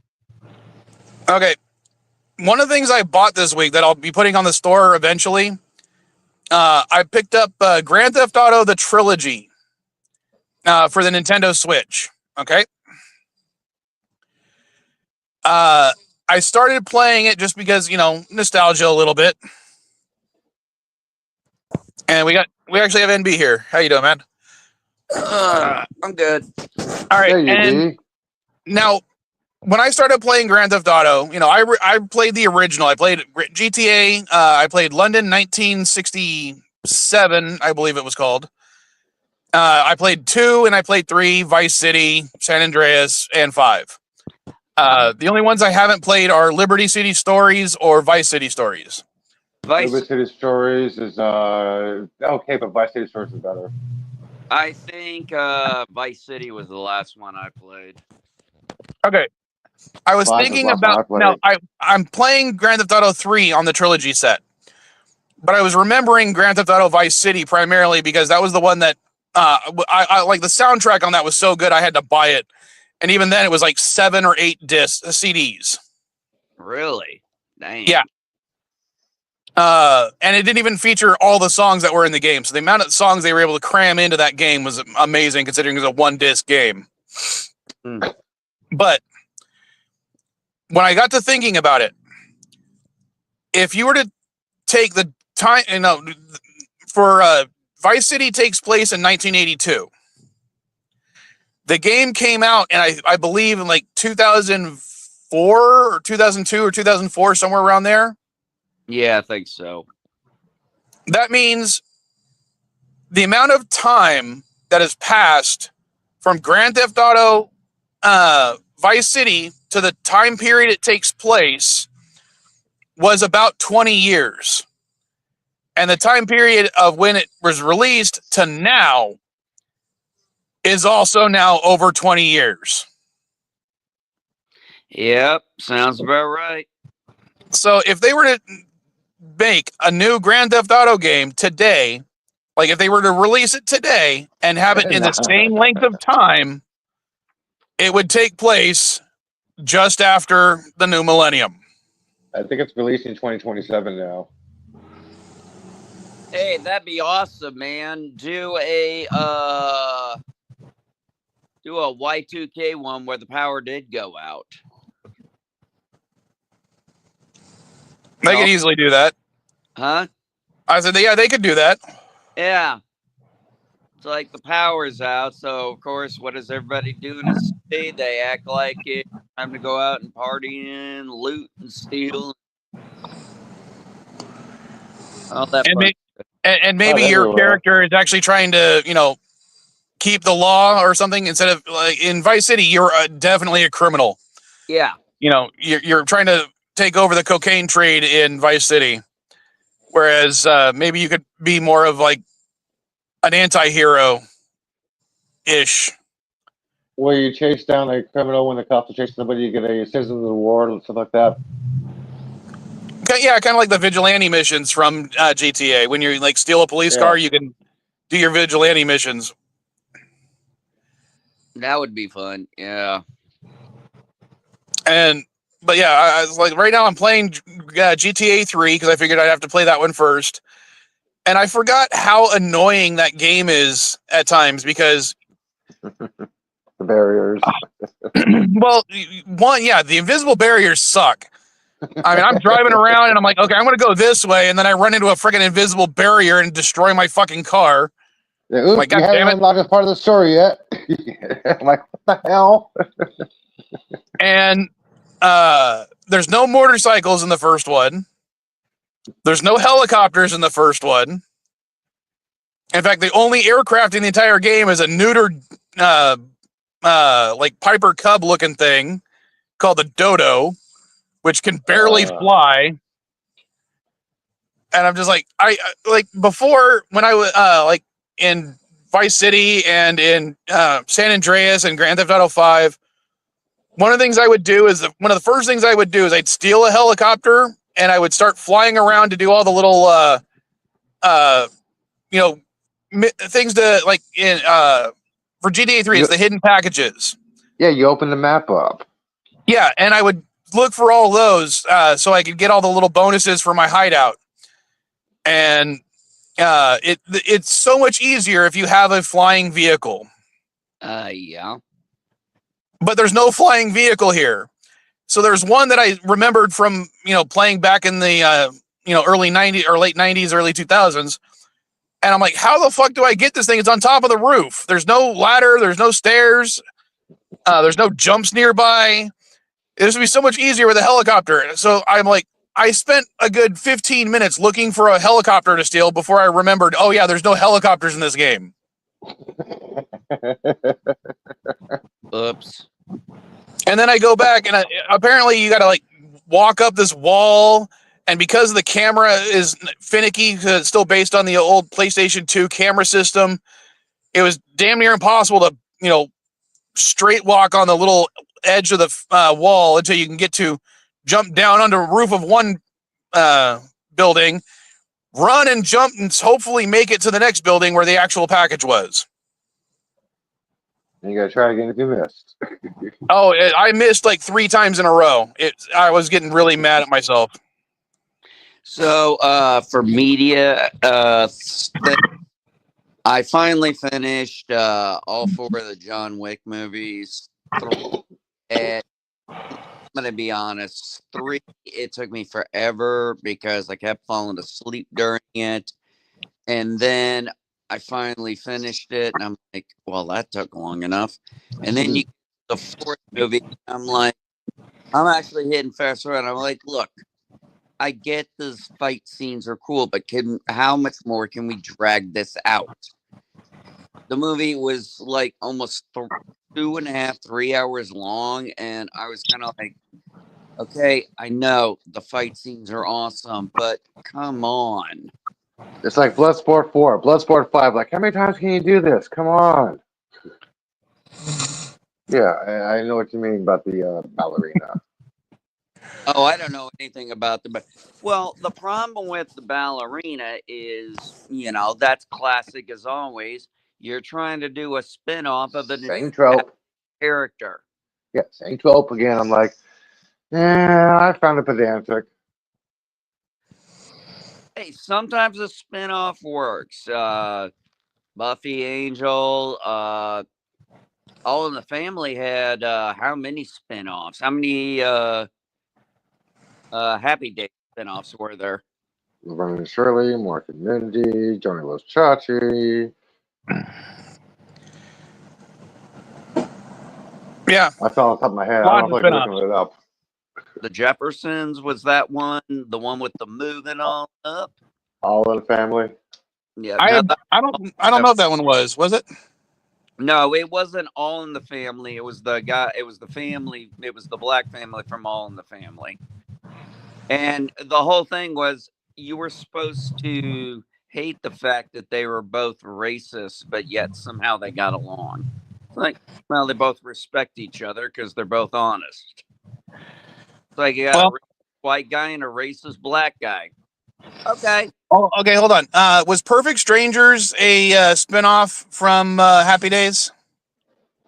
Okay. One of the things I bought this week that I'll be putting on the store eventually, I picked up Grand Theft Auto, the trilogy for the Nintendo Switch. Okay. I started playing it just because, nostalgia a little bit. And we actually have NB here. How you doing, man? I'm good. All right. There you And be. now, when I started playing Grand Theft Auto, I played the original. I played GTA. I played London 1967, I believe it was called. I played 2 and I played 3, Vice City, San Andreas, and 5. The only ones I haven't played are Liberty City Stories or Vice City Stories. Liberty City Stories is okay, but Vice City Stories is better. I think Vice City was the last one I played. Okay. I was 5 is thinking the last one about I played. I'm playing Grand Theft Auto 3 on the trilogy set. But I was remembering Grand Theft Auto Vice City primarily because that was the one that I like. The soundtrack on that was so good I had to buy it. And even then it was like 7 or 8 CDs. Really? Dang. Yeah. And it didn't even feature all the songs that were in the game. So the amount of songs they were able to cram into that game was amazing considering it was a 1-disc game. Mm. But when I got to thinking about it, if you were to take the time, for Vice City takes place in 1982. The game came out, and I believe in like 2004 or 2002 or 2004, somewhere around there. Yeah, I think so. That means the amount of time that has passed from Grand Theft Auto Vice City to the time period it takes place was about 20 years. And the time period of when it was released to now is also now over 20 years. Yep, sounds about right. So if they were to make a new Grand Theft Auto game today, like if they were to release it today and have it in the same length of time, it would take place just after the new millennium. I think it's released in 2027 now. Hey, that'd be awesome, man. Do a Y2K one where the power did go out. They could easily do that. Huh? I said, yeah, they could do that. Yeah. It's like the power's out, so of course, what does everybody do in the city? They act like it's time to go out and party and loot and steal. All that fun. And maybe your character is actually trying to, keep the law or something instead of like in Vice City, you're definitely a criminal. Yeah. You're trying to take over the cocaine trade in Vice City. Whereas maybe you could be more of like an anti-hero ish. Where you chase down a criminal when the cops are chasing somebody, you get a citizen of the war and stuff like that. Yeah, kind of like the vigilante missions from GTA. When you like steal a police car, you can do your vigilante missions. That would be fun. Yeah. But yeah, I was like, right now I'm playing GTA 3 because I figured I'd have to play that one first. And I forgot how annoying that game is at times because the barriers. well, one, yeah, the invisible barriers suck. I mean, I'm driving around and I'm like, okay, I'm going to go this way. And then I run into a freaking invisible barrier and destroy my fucking car. Yeah, oops, Like, you God haven't damn it. unlocked this part of the story yet. I'm like, what the hell? And there's no motorcycles in the first one. There's no helicopters in the first one. In fact, the only aircraft in the entire game is a neutered, like Piper Cub looking thing called the Dodo, which can barely fly. And I'm just like, like before when I was like in Vice City and in San Andreas and Grand Theft Auto 5, one of the things I would do is one of the first things I would do is I'd steal a helicopter and I would start flying around to do all the little you know, things to like in for GTA 3 is the hidden packages. Yeah, you open the map up. Yeah, and I would look for all those so I could get all the little bonuses for my hideout. And it's so much easier if you have a flying vehicle. Yeah. But there's no flying vehicle here. So there's one that I remembered from, playing back in the early 90s or late 90s, early 2000s. And I'm like, how the fuck do I get this thing? It's on top of the roof. There's no ladder. There's no stairs. There's no jumps nearby. This would be so much easier with a helicopter. So I'm like, I spent a good 15 minutes looking for a helicopter to steal before I remembered, oh yeah, there's no helicopters in this game. Oops. And then I go back and apparently you got to like walk up this wall. And because the camera is finicky, because it's still based on the old PlayStation 2 camera system, it was damn near impossible to, straight walk on the little edge of the wall until you can get to jump down onto the roof of one building, run and jump and hopefully make it to the next building where the actual package was. You gotta try again if you missed. Oh, I missed like 3 times in a row. I was getting really mad at myself. So for media, I finally finished all 4 of the John Wick movies. And I'm gonna be honest, 3 it took me forever because I kept falling asleep during it, and then I finally finished it, and I'm like, well, that took long enough. And then the 4th movie, I'm like, I'm actually hitting fast forward. I'm like, look, I get those fight scenes are cool, but how much more can we drag this out? The movie was like almost 2.5, 3 hours long, and I was kind of like, okay, I know the fight scenes are awesome, but come on. It's like Bloodsport 4, Bloodsport 5. Like, how many times can you do this? Come on. Yeah, I know what you mean about the ballerina. Oh, I don't know anything about well, the problem with the ballerina is, that's classic as always. You're trying to do a spin-off of the Same trope. Character. Yeah, same trope again. I'm like, I found it pedantic. Hey, sometimes a spin-off works. Buffy, Angel, All in the Family had how many spin-offs? How many Happy Days spin-offs were there? Laverne and Shirley, Mark and Mindy, Johnny Loves Chachi. Yeah. I fell on top of my head. I don't feel like looking it up. The Jeffersons, was that one? The one with the moving all up? All in the Family. Yeah. I don't know if that one was it? No, it wasn't All in the Family. It was the guy. It was the family. It was the black family from All in the Family. And the whole thing was you were supposed to hate the fact that they were both racist, but yet somehow they got along. Like, well, they both respect each other because they're both honest. It's like you got a white guy and a racist black guy. Okay. Oh, okay, hold on. Was Perfect Strangers a spinoff from Happy Days?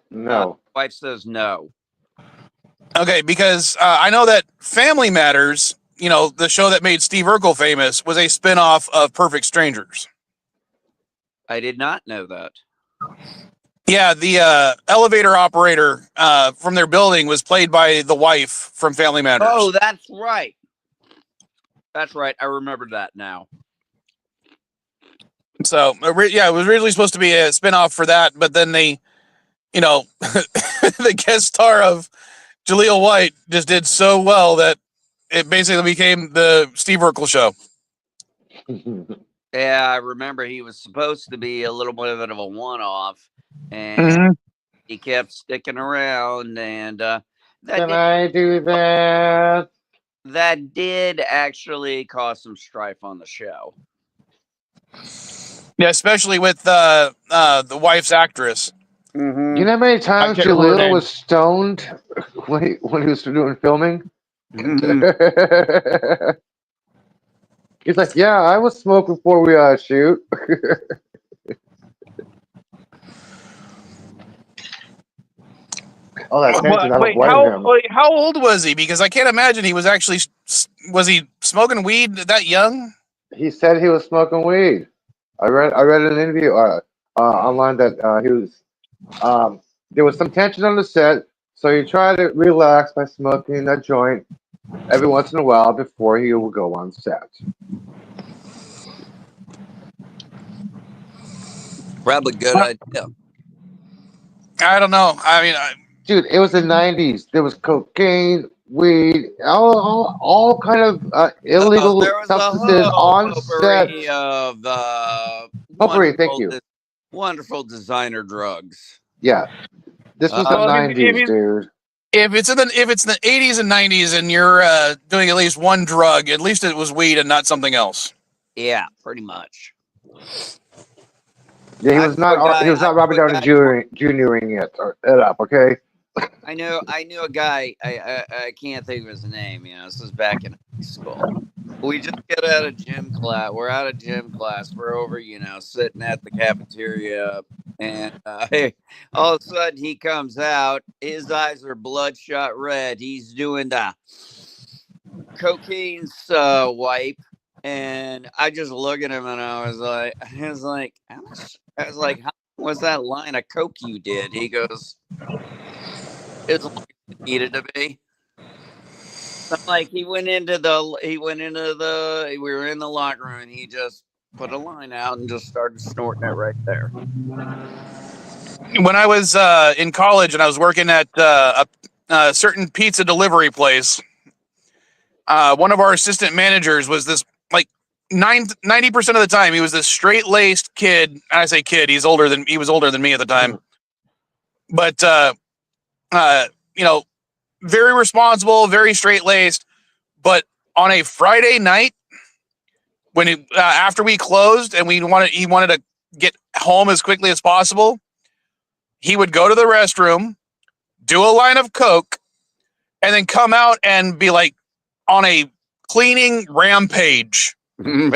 No. Wife says no. Okay, because I know that Family Matters, the show that made Steve Urkel famous, was a spinoff of Perfect Strangers. I did not know that. Yeah, the elevator operator from their building was played by the wife from Family Matters. Oh, that's right. That's right. I remember that now. So yeah, it was originally supposed to be a spinoff for that, but then they, the guest star of Jaleel White just did so well that it basically became the Steve Urkel show. Yeah, I remember he was supposed to be a little bit of a one-off, and Mm-hmm. he kept sticking around, and Can I do that? that did actually cause some strife on the show. Yeah, especially with the wife's actress. Mm-hmm. You know how many times can't remember her Jaleel name. was stoned when he was doing filming? Mm-hmm. He's like, yeah, I was smoked before we shoot. Oh, that tension out of him. How old was he? Because I can't imagine he was actually was he smoking weed that young? He said he was smoking weed. I read an interview online that he was. There was some tension on the set, so he tried to relax by smoking a joint every once in a while before he would go on set. Probably a good idea. I don't know. I mean, Dude, it was the '90s. There was cocaine, weed, all kind of illegal there was substances a whole on set. potpourri of Potpourri, thank you. wonderful designer drugs. Yeah, this was the Well, '90s, dude. if it's the 80s and 90s and you're doing at least one drug, at least it was weed and not something else. Yeah, pretty much. Yeah, he was not Robert Downey Jr.ing it up, okay? I knew a guy. I can't think of his name. This was back in high school. We just get out of gym class. We're out of gym class. We're over, sitting at the cafeteria, and all of a sudden he comes out. His eyes are bloodshot red. He's doing the cocaine wipe, and I just look at him and I was like, how much? I was like, how was that line of coke you did? He goes, as long as it needed to be. I'm like, we were in the locker room and he just put a line out and just started snorting it right there. When I was in college and I was working at a certain pizza delivery place, one of our assistant managers was this 90% of the time he was this straight-laced kid. I say kid, he was older than me at the time. But very responsible, very straight-laced. But on a Friday night, when after we closed and he wanted to get home as quickly as possible, he would go to the restroom, do a line of coke, and then come out and be like on a cleaning rampage. He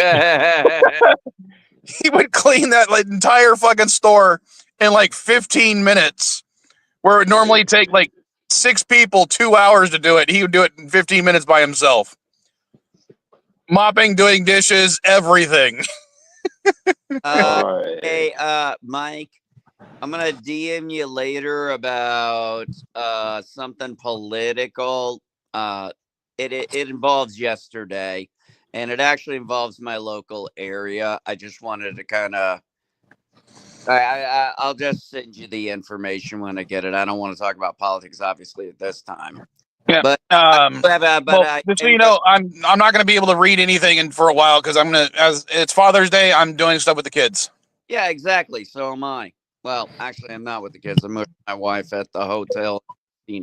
would clean that entire fucking store in 15 minutes, where it would normally take 6 people 2 hours to do it. He would do it in 15 minutes by himself. Mopping, doing dishes, everything. Hey, Mike, I'm gonna DM you later about something political. It involves yesterday, and it actually involves my local area. I just wanted to kind of. I'll just send you the information when I get it. I don't want to talk about politics, obviously, at this time. Yeah, but just so you know, I'm not going to be able to read anything for a while because as it's Father's Day, I'm doing stuff with the kids. Yeah, exactly. So am I. Well, actually, I'm not with the kids. I'm with my wife at the hotel. Did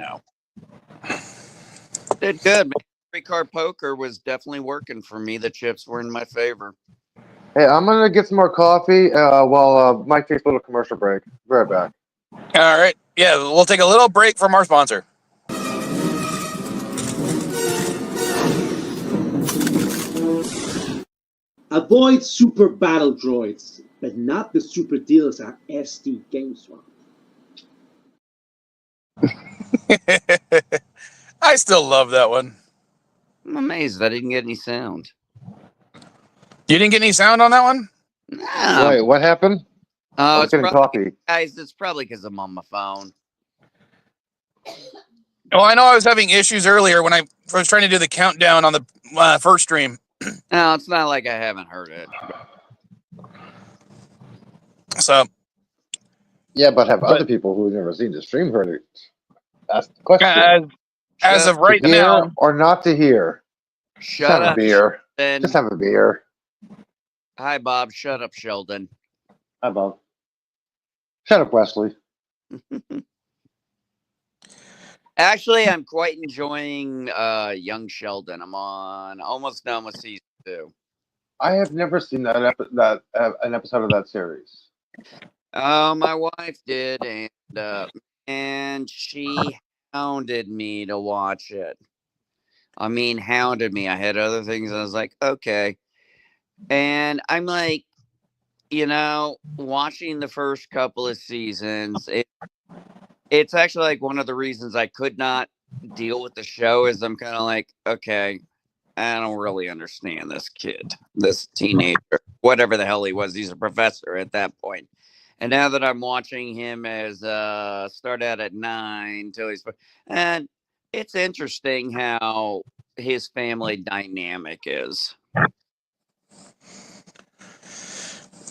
good, man. 3-card poker was definitely working for me. The chips were in my favor. Hey, I'm gonna get some more coffee while Mike takes a little commercial break. Be right back. All right. Yeah, we'll take a little break from our sponsor. Avoid super battle droids, but not the super deals at SD GameSwap. I still love that one. I'm amazed I didn't get any sound. You didn't get any sound on that one? No. Wait, what happened? Oh, it's getting coffee. Guys, it's probably because I'm on my phone. Well, I know I was having issues earlier when I was trying to do the countdown on the first stream. No, it's not like I haven't heard it. So Yeah, but have other people who've never seen the stream heard it? That's the question. as of To right hear now, or not to hear? Just Shut have a up, beer. Sheldon. Just have a beer. Hi, Bob. Shut up, Sheldon. Hi, Bob. Shut up, Wesley. Actually, I'm quite enjoying Young Sheldon. I'm on almost done with season 2. I have never seen an episode of that series. My wife did, and she hounded me to watch it. I mean, hounded me. I had other things. I was like, okay. And I'm like, watching the first couple of seasons, it's actually like one of the reasons I could not deal with the show is I'm kind of like, okay, I don't really understand this kid, this teenager, whatever the hell he was. He's a professor at that point. And now that I'm watching him as start out at 9 till and it's interesting how his family dynamic is.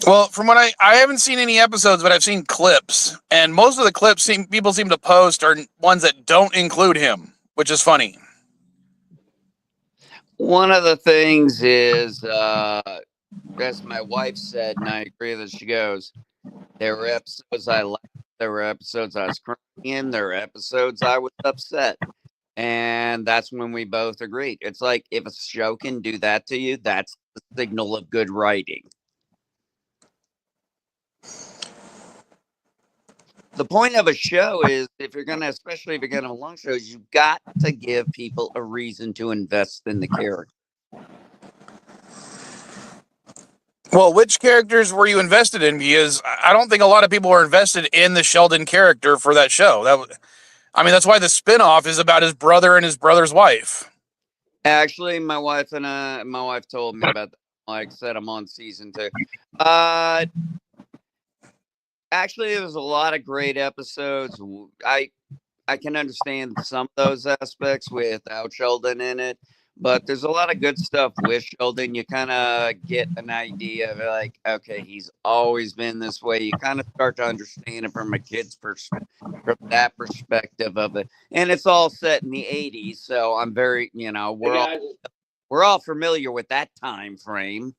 well, from what I haven't seen any episodes, but I've seen clips, and most of the clips people seem to post are ones that don't include him, which is funny. One of the things is, as my wife said, and I agree that she goes, there were episodes I liked, there were episodes I was crying in, there were episodes I was upset. And that's when we both agreed. It's like if a show can do that to you, that's the signal of good writing. The point of a show is especially if you're going to have long shows, you've got to give people a reason to invest in the character. Well, which characters were you invested in? Because I don't think a lot of people were invested in the Sheldon character for that show. That's why the spinoff is about his brother and his brother's wife. Actually, my wife told me about that. Like I said, I'm on season 2. Actually, there's a lot of great episodes. I can understand some of those aspects without Sheldon in it, but there's a lot of good stuff with Sheldon. You kind of get an idea of like, okay, he's always been this way. You kind of start to understand it from a kid's perspective, from that perspective of it. And it's all set in the 80s, so I'm very, we're all familiar with that time frame.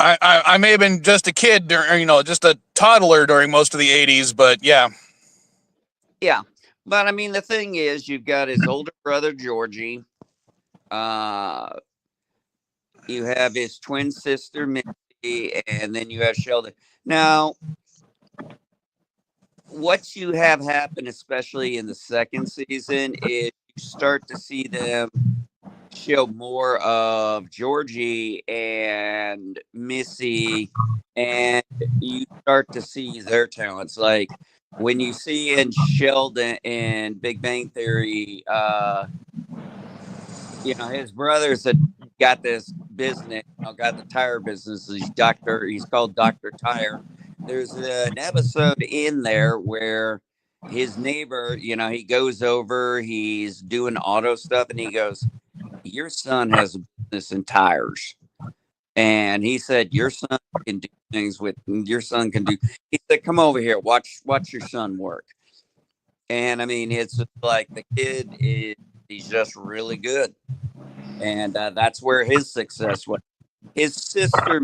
I may have been just a kid during, just a toddler during most of the 80s, but yeah. Yeah. But I mean, the thing is, you've got his older brother, Georgie. You have his twin sister, Missy, and then you have Sheldon. Now, what you have happen, especially in the second season, is you start to see them show more of Georgie and Missy, and you start to see their talents. Like when you see in Sheldon and Big Bang Theory, his brothers had got this business, got the tire business. He's called Dr. Tire. There's an episode in there where his neighbor, he goes over, he's doing auto stuff, and he goes, your son has a business in tires. And he said, your son can do things he said, come over here, watch your son work. And I mean, it's just like the kid he's just really good. And that's where his success was. His sister,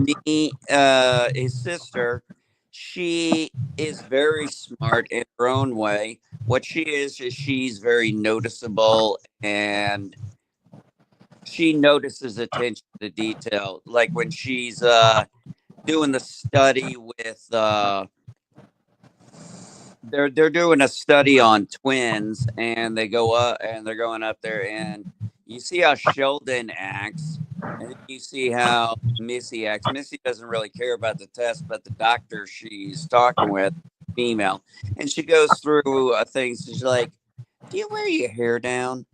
she is very smart in her own way. What she is she's very noticeable, and she notices attention to detail. Like when she's doing the study with they're doing a study on twins, and they're going up there, and you see how Sheldon acts, and then you see how Missy acts. Missy doesn't really care about the test, but the doctor she's talking with, female, and she goes through things. She's like, do you wear your hair down?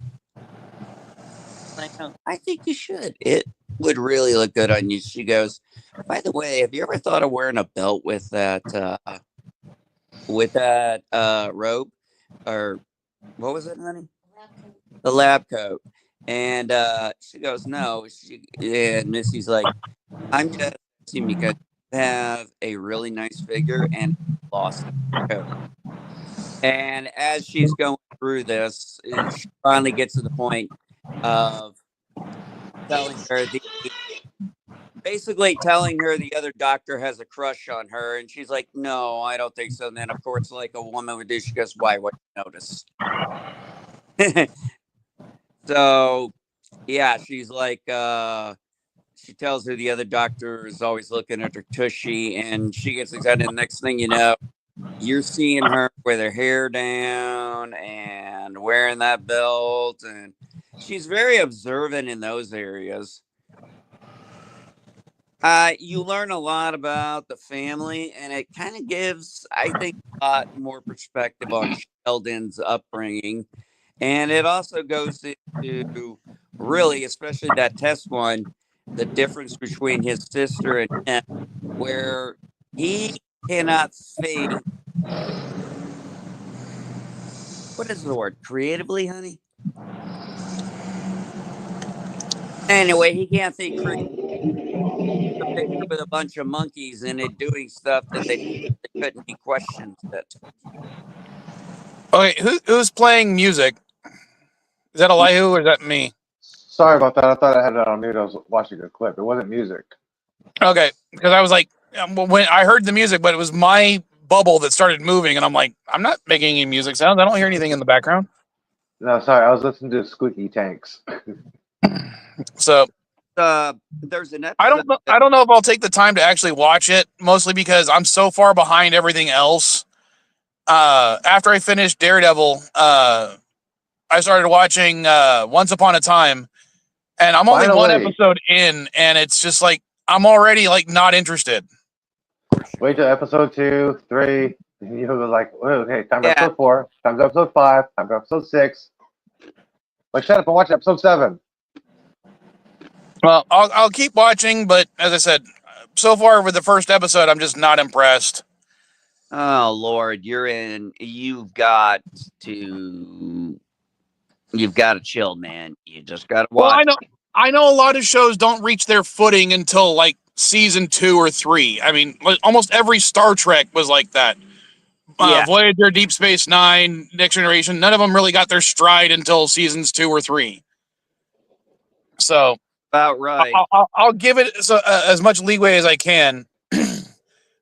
I think you should. It would really look good on you. She goes, by the way, have you ever thought of wearing a belt with that robe? Or what was it, honey? The lab coat. And she goes, no. And Missy's like, I'm just asking because you have a really nice figure and lost it. And as she's going through this, she finally gets to the point of telling her basically telling her the other doctor has a crush on her, and she's like, "No, I don't think so." And then, of course, like a woman would do, she goes, "Why? What you notice?" So, yeah, she's like, she tells her the other doctor is always looking at her tushy, and she gets excited. And the next thing you know, you're seeing her with her hair down and wearing that belt, and she's very observant in those areas. You learn a lot about the family, and it kind of gives, I think, a lot more perspective on Sheldon's upbringing. And it also goes into really, especially that test one, the difference between his sister and him, where he cannot think. What is the word? Creatively, honey? Anyway, he can't think creatively. A picture with a bunch of monkeys in it doing stuff that they couldn't be questioned at. Okay, who's playing music? Is that Elihu or is that me? Sorry about that. I thought I had it on mute. I was watching a clip. It wasn't music. Okay, because I was like, when I heard the music, but it was my bubble that started moving, and I'm like, I'm not making any music sounds. I don't hear anything in the background. No, sorry. I was listening to Squeaky Tanks. So There's an I episode. don't know. I don't know if I'll take the time to actually watch it, mostly because I'm so far behind everything else. After I finished Daredevil, I started watching Once Upon a Time, and I'm only one Finally. episode in, and it's just like I'm already like not interested. Wait till episode 2, 3. And you go like, oh, okay, time for Yeah. episode 4, time for episode 5, time for episode 6. Like, shut up and watch episode 7. Well, I'll keep watching, but as I said, so far with the first episode, I'm just not impressed. Oh Lord, you've got to chill, man. You just got to Well, watch. I know a lot of shows don't reach their footing until like season 2 or 3. I mean, almost every Star Trek was like that. Yeah. Voyager, Deep Space Nine, Next Generation, none of them really got their stride until seasons 2 or 3. So About right. I'll give it as much leeway as I can.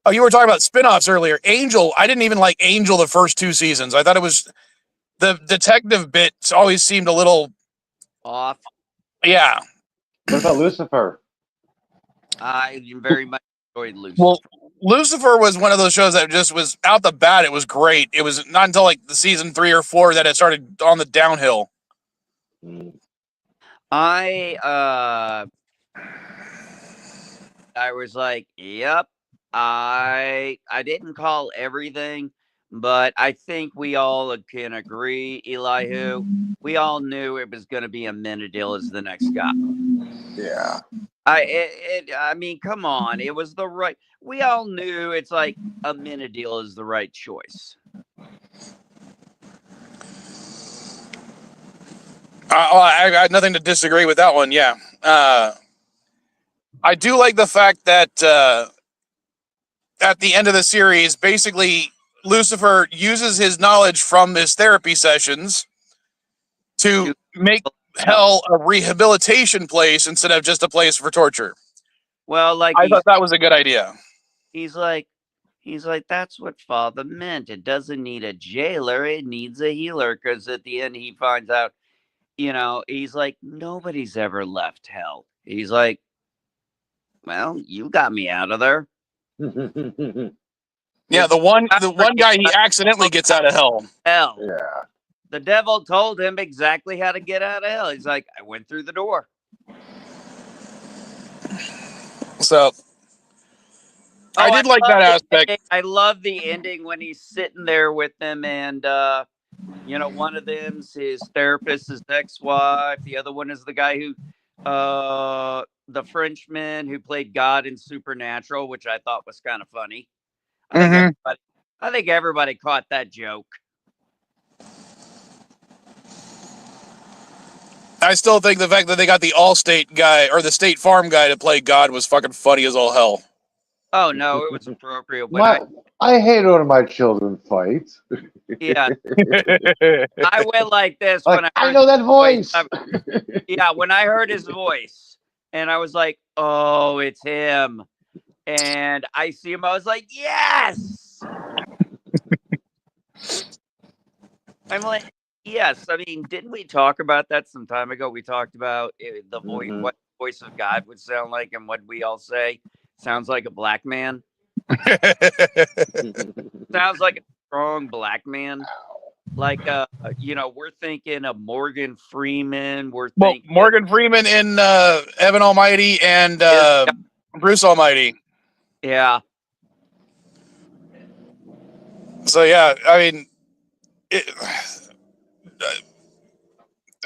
Oh, you were talking about spinoffs earlier. Angel, I didn't even like Angel the first 2 seasons. I thought it was the detective bits always seemed a little Off. yeah. What about Lucifer? I very much enjoyed Lucifer. Well, Lucifer was one of those shows that just was out the bat. It was great. It was not until like the season 3 or 4 that it started on the downhill. I was like, yep. I didn't call everything, but I think we all can agree, Elihu. We all knew it was going to be Amenadiel as the next guy. Yeah. I mean, come on. It was the right. We all knew it's like Amenadiel is the right choice. I got nothing to disagree with that one. Yeah. I do like the fact that at the end of the series, basically, Lucifer uses his knowledge from his therapy sessions to make hell a rehabilitation place instead of just a place for torture. Well, like I thought that was a good idea. He's like, that's what Father meant. It doesn't need a jailer, it needs a healer. Because at the end, he finds out, he's like, nobody's ever left hell. He's like, well, you got me out of there. Yeah, the one guy he accidentally gets out of hell. Hell. Yeah. The devil told him exactly how to get out of hell. He's like, I went through the door. So I did like that aspect. I love the ending when he's sitting there with them, and one of them's his therapist, his ex-wife. The other one is the guy who, the Frenchman who played God in Supernatural, which I thought was kind of funny. I think everybody caught that joke. I still think the fact that they got the Allstate guy or the State Farm guy to play God was fucking funny as all hell. Oh no, it was appropriate. I hate when my children fight. Yeah, I went like this Like, when I know that voice. Yeah, when I heard his voice, and I was like, "Oh, it's him." And I see him, I was like, "Yes!" I'm like, "Yes." I mean, didn't we talk about that some time ago? We talked about the voice, what the voice of God would sound like, and what we all say sounds like a black man. Sounds like a strong black man. Like, we're thinking of Morgan Freeman. We're thinking Morgan Freeman in Evan Almighty and Bruce Almighty. Yeah. So yeah, I mean,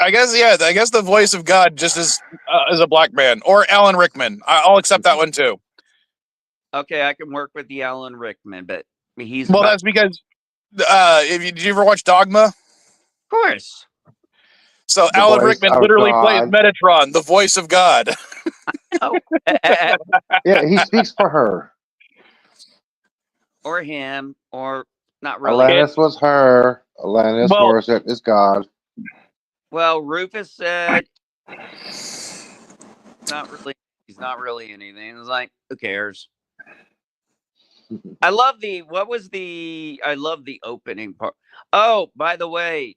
I guess the voice of God just is a black man or Alan Rickman. I'll accept that one too. Okay, I can work with the Alan Rickman, but he's that's because did you ever watch Dogma? Of course. So Alan Rickman literally plays Metatron, the voice of God. Yeah, he speaks for her. Or him, or not really. Alanis was her. Alanis Morissette is God. Well, Rufus said not really. He's not really anything. It's like, who cares? I love the opening part. Oh, by the way,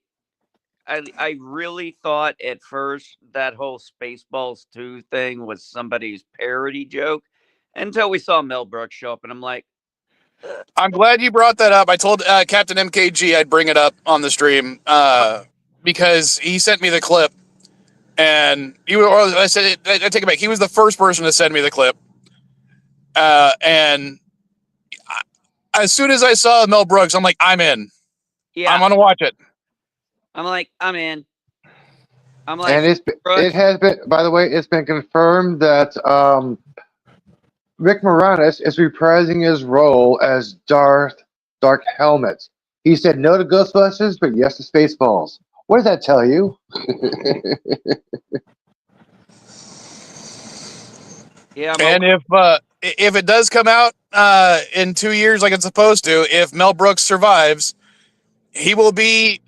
I really thought at first that whole Spaceballs 2 thing was somebody's parody joke until we saw Mel Brooks show up, and I'm like, I'm glad you brought that up. I told Captain MKG I'd bring it up on the stream because he sent me the clip, and I said I take it back. He was the first person to send me the clip, and as soon as I saw Mel Brooks, I'm like, I'm in. Yeah, I'm gonna watch it. I'm like, I'm in. I'm like, and it has been. By the way, it's been confirmed that Rick Moranis is reprising his role as Dark Helmet. He said no to Ghostbusters, but yes to Spaceballs. What does that tell you? Yeah, and if it does come out in 2 years like it's supposed to, if Mel Brooks survives, he will be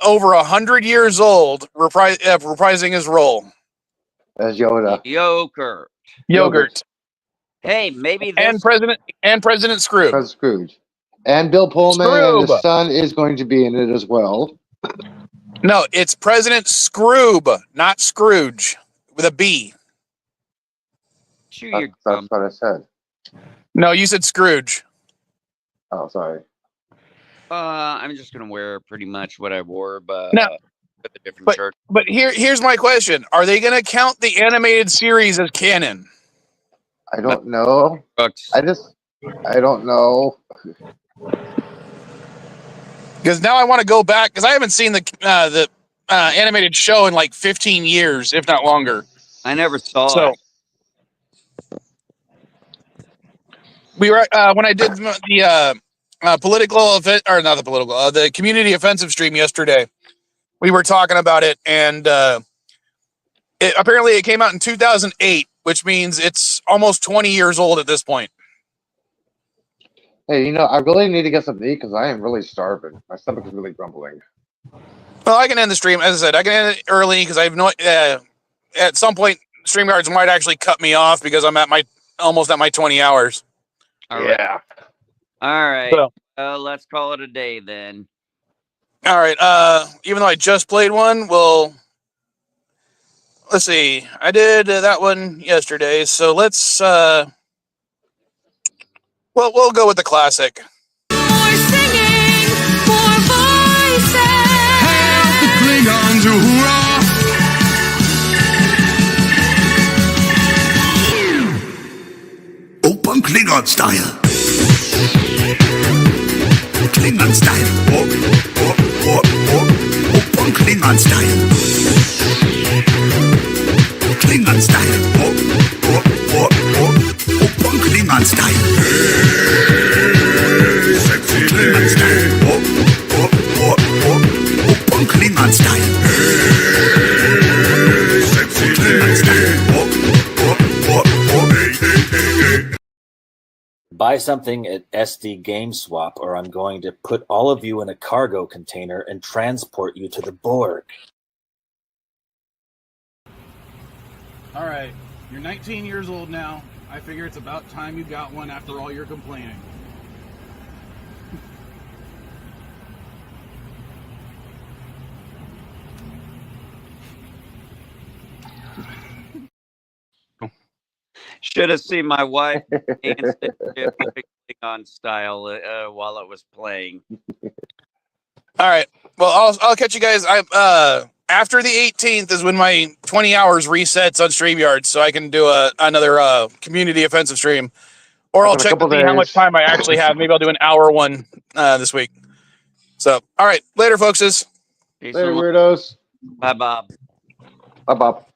over 100 years old, reprising his role as Yoda. Yogurt. Hey, maybe this and President Scrooge. President Scrooge. And Bill Pullman and his son is going to be in it as well. No, it's President Scrooge, not Scrooge, with a B. That's what I said. No, you said Scrooge. Oh, sorry. I'm just gonna wear pretty much what I wore, but with a different shirt. But here's my question: are they gonna count the animated series as canon? I don't know. I don't know. Because now I want to go back because I haven't seen the animated show in like 15 years, if not longer. I never saw it. We were when I did the the community offensive stream yesterday. We were talking about it, and apparently it came out in 2008, which means it's almost 20 years old at this point. Hey, I really need to get something to eat because I am really starving. My stomach is really grumbling. Well, I can end the stream. As I said, I can end it early because I have no. At some point, StreamYards might actually cut me off because I'm almost at my 20 hours. All right. All right. So, let's call it a day then. All right. Even though I just played one, let's see. I did that one yesterday, so let's. Well, we'll go with the classic. More singing, more voices. Hail the Klingons, hoorah! Open Klingon style. Klingon style. Open Klingon style. Klingon style. Open Klingon style. Hey, sexy Klingon style. Open Klingon style. Hey. something at SD GameSwap, or I'm going to put all of you in a cargo container and transport you to the Borg. All right, you're 19 years old now. I figure it's about time you got one after all your complaining. Should have seen my wife dancing on style while it was playing. All right. Well, I'll catch you guys. After the 18th is when my 20 hours resets on StreamYard, so I can do another community offensive stream, or I'll check to see how much time I actually have. Maybe I'll do an hour one this week. So, all right, later, folks. Later, weirdos. Bye, Bob. Bye, Bob.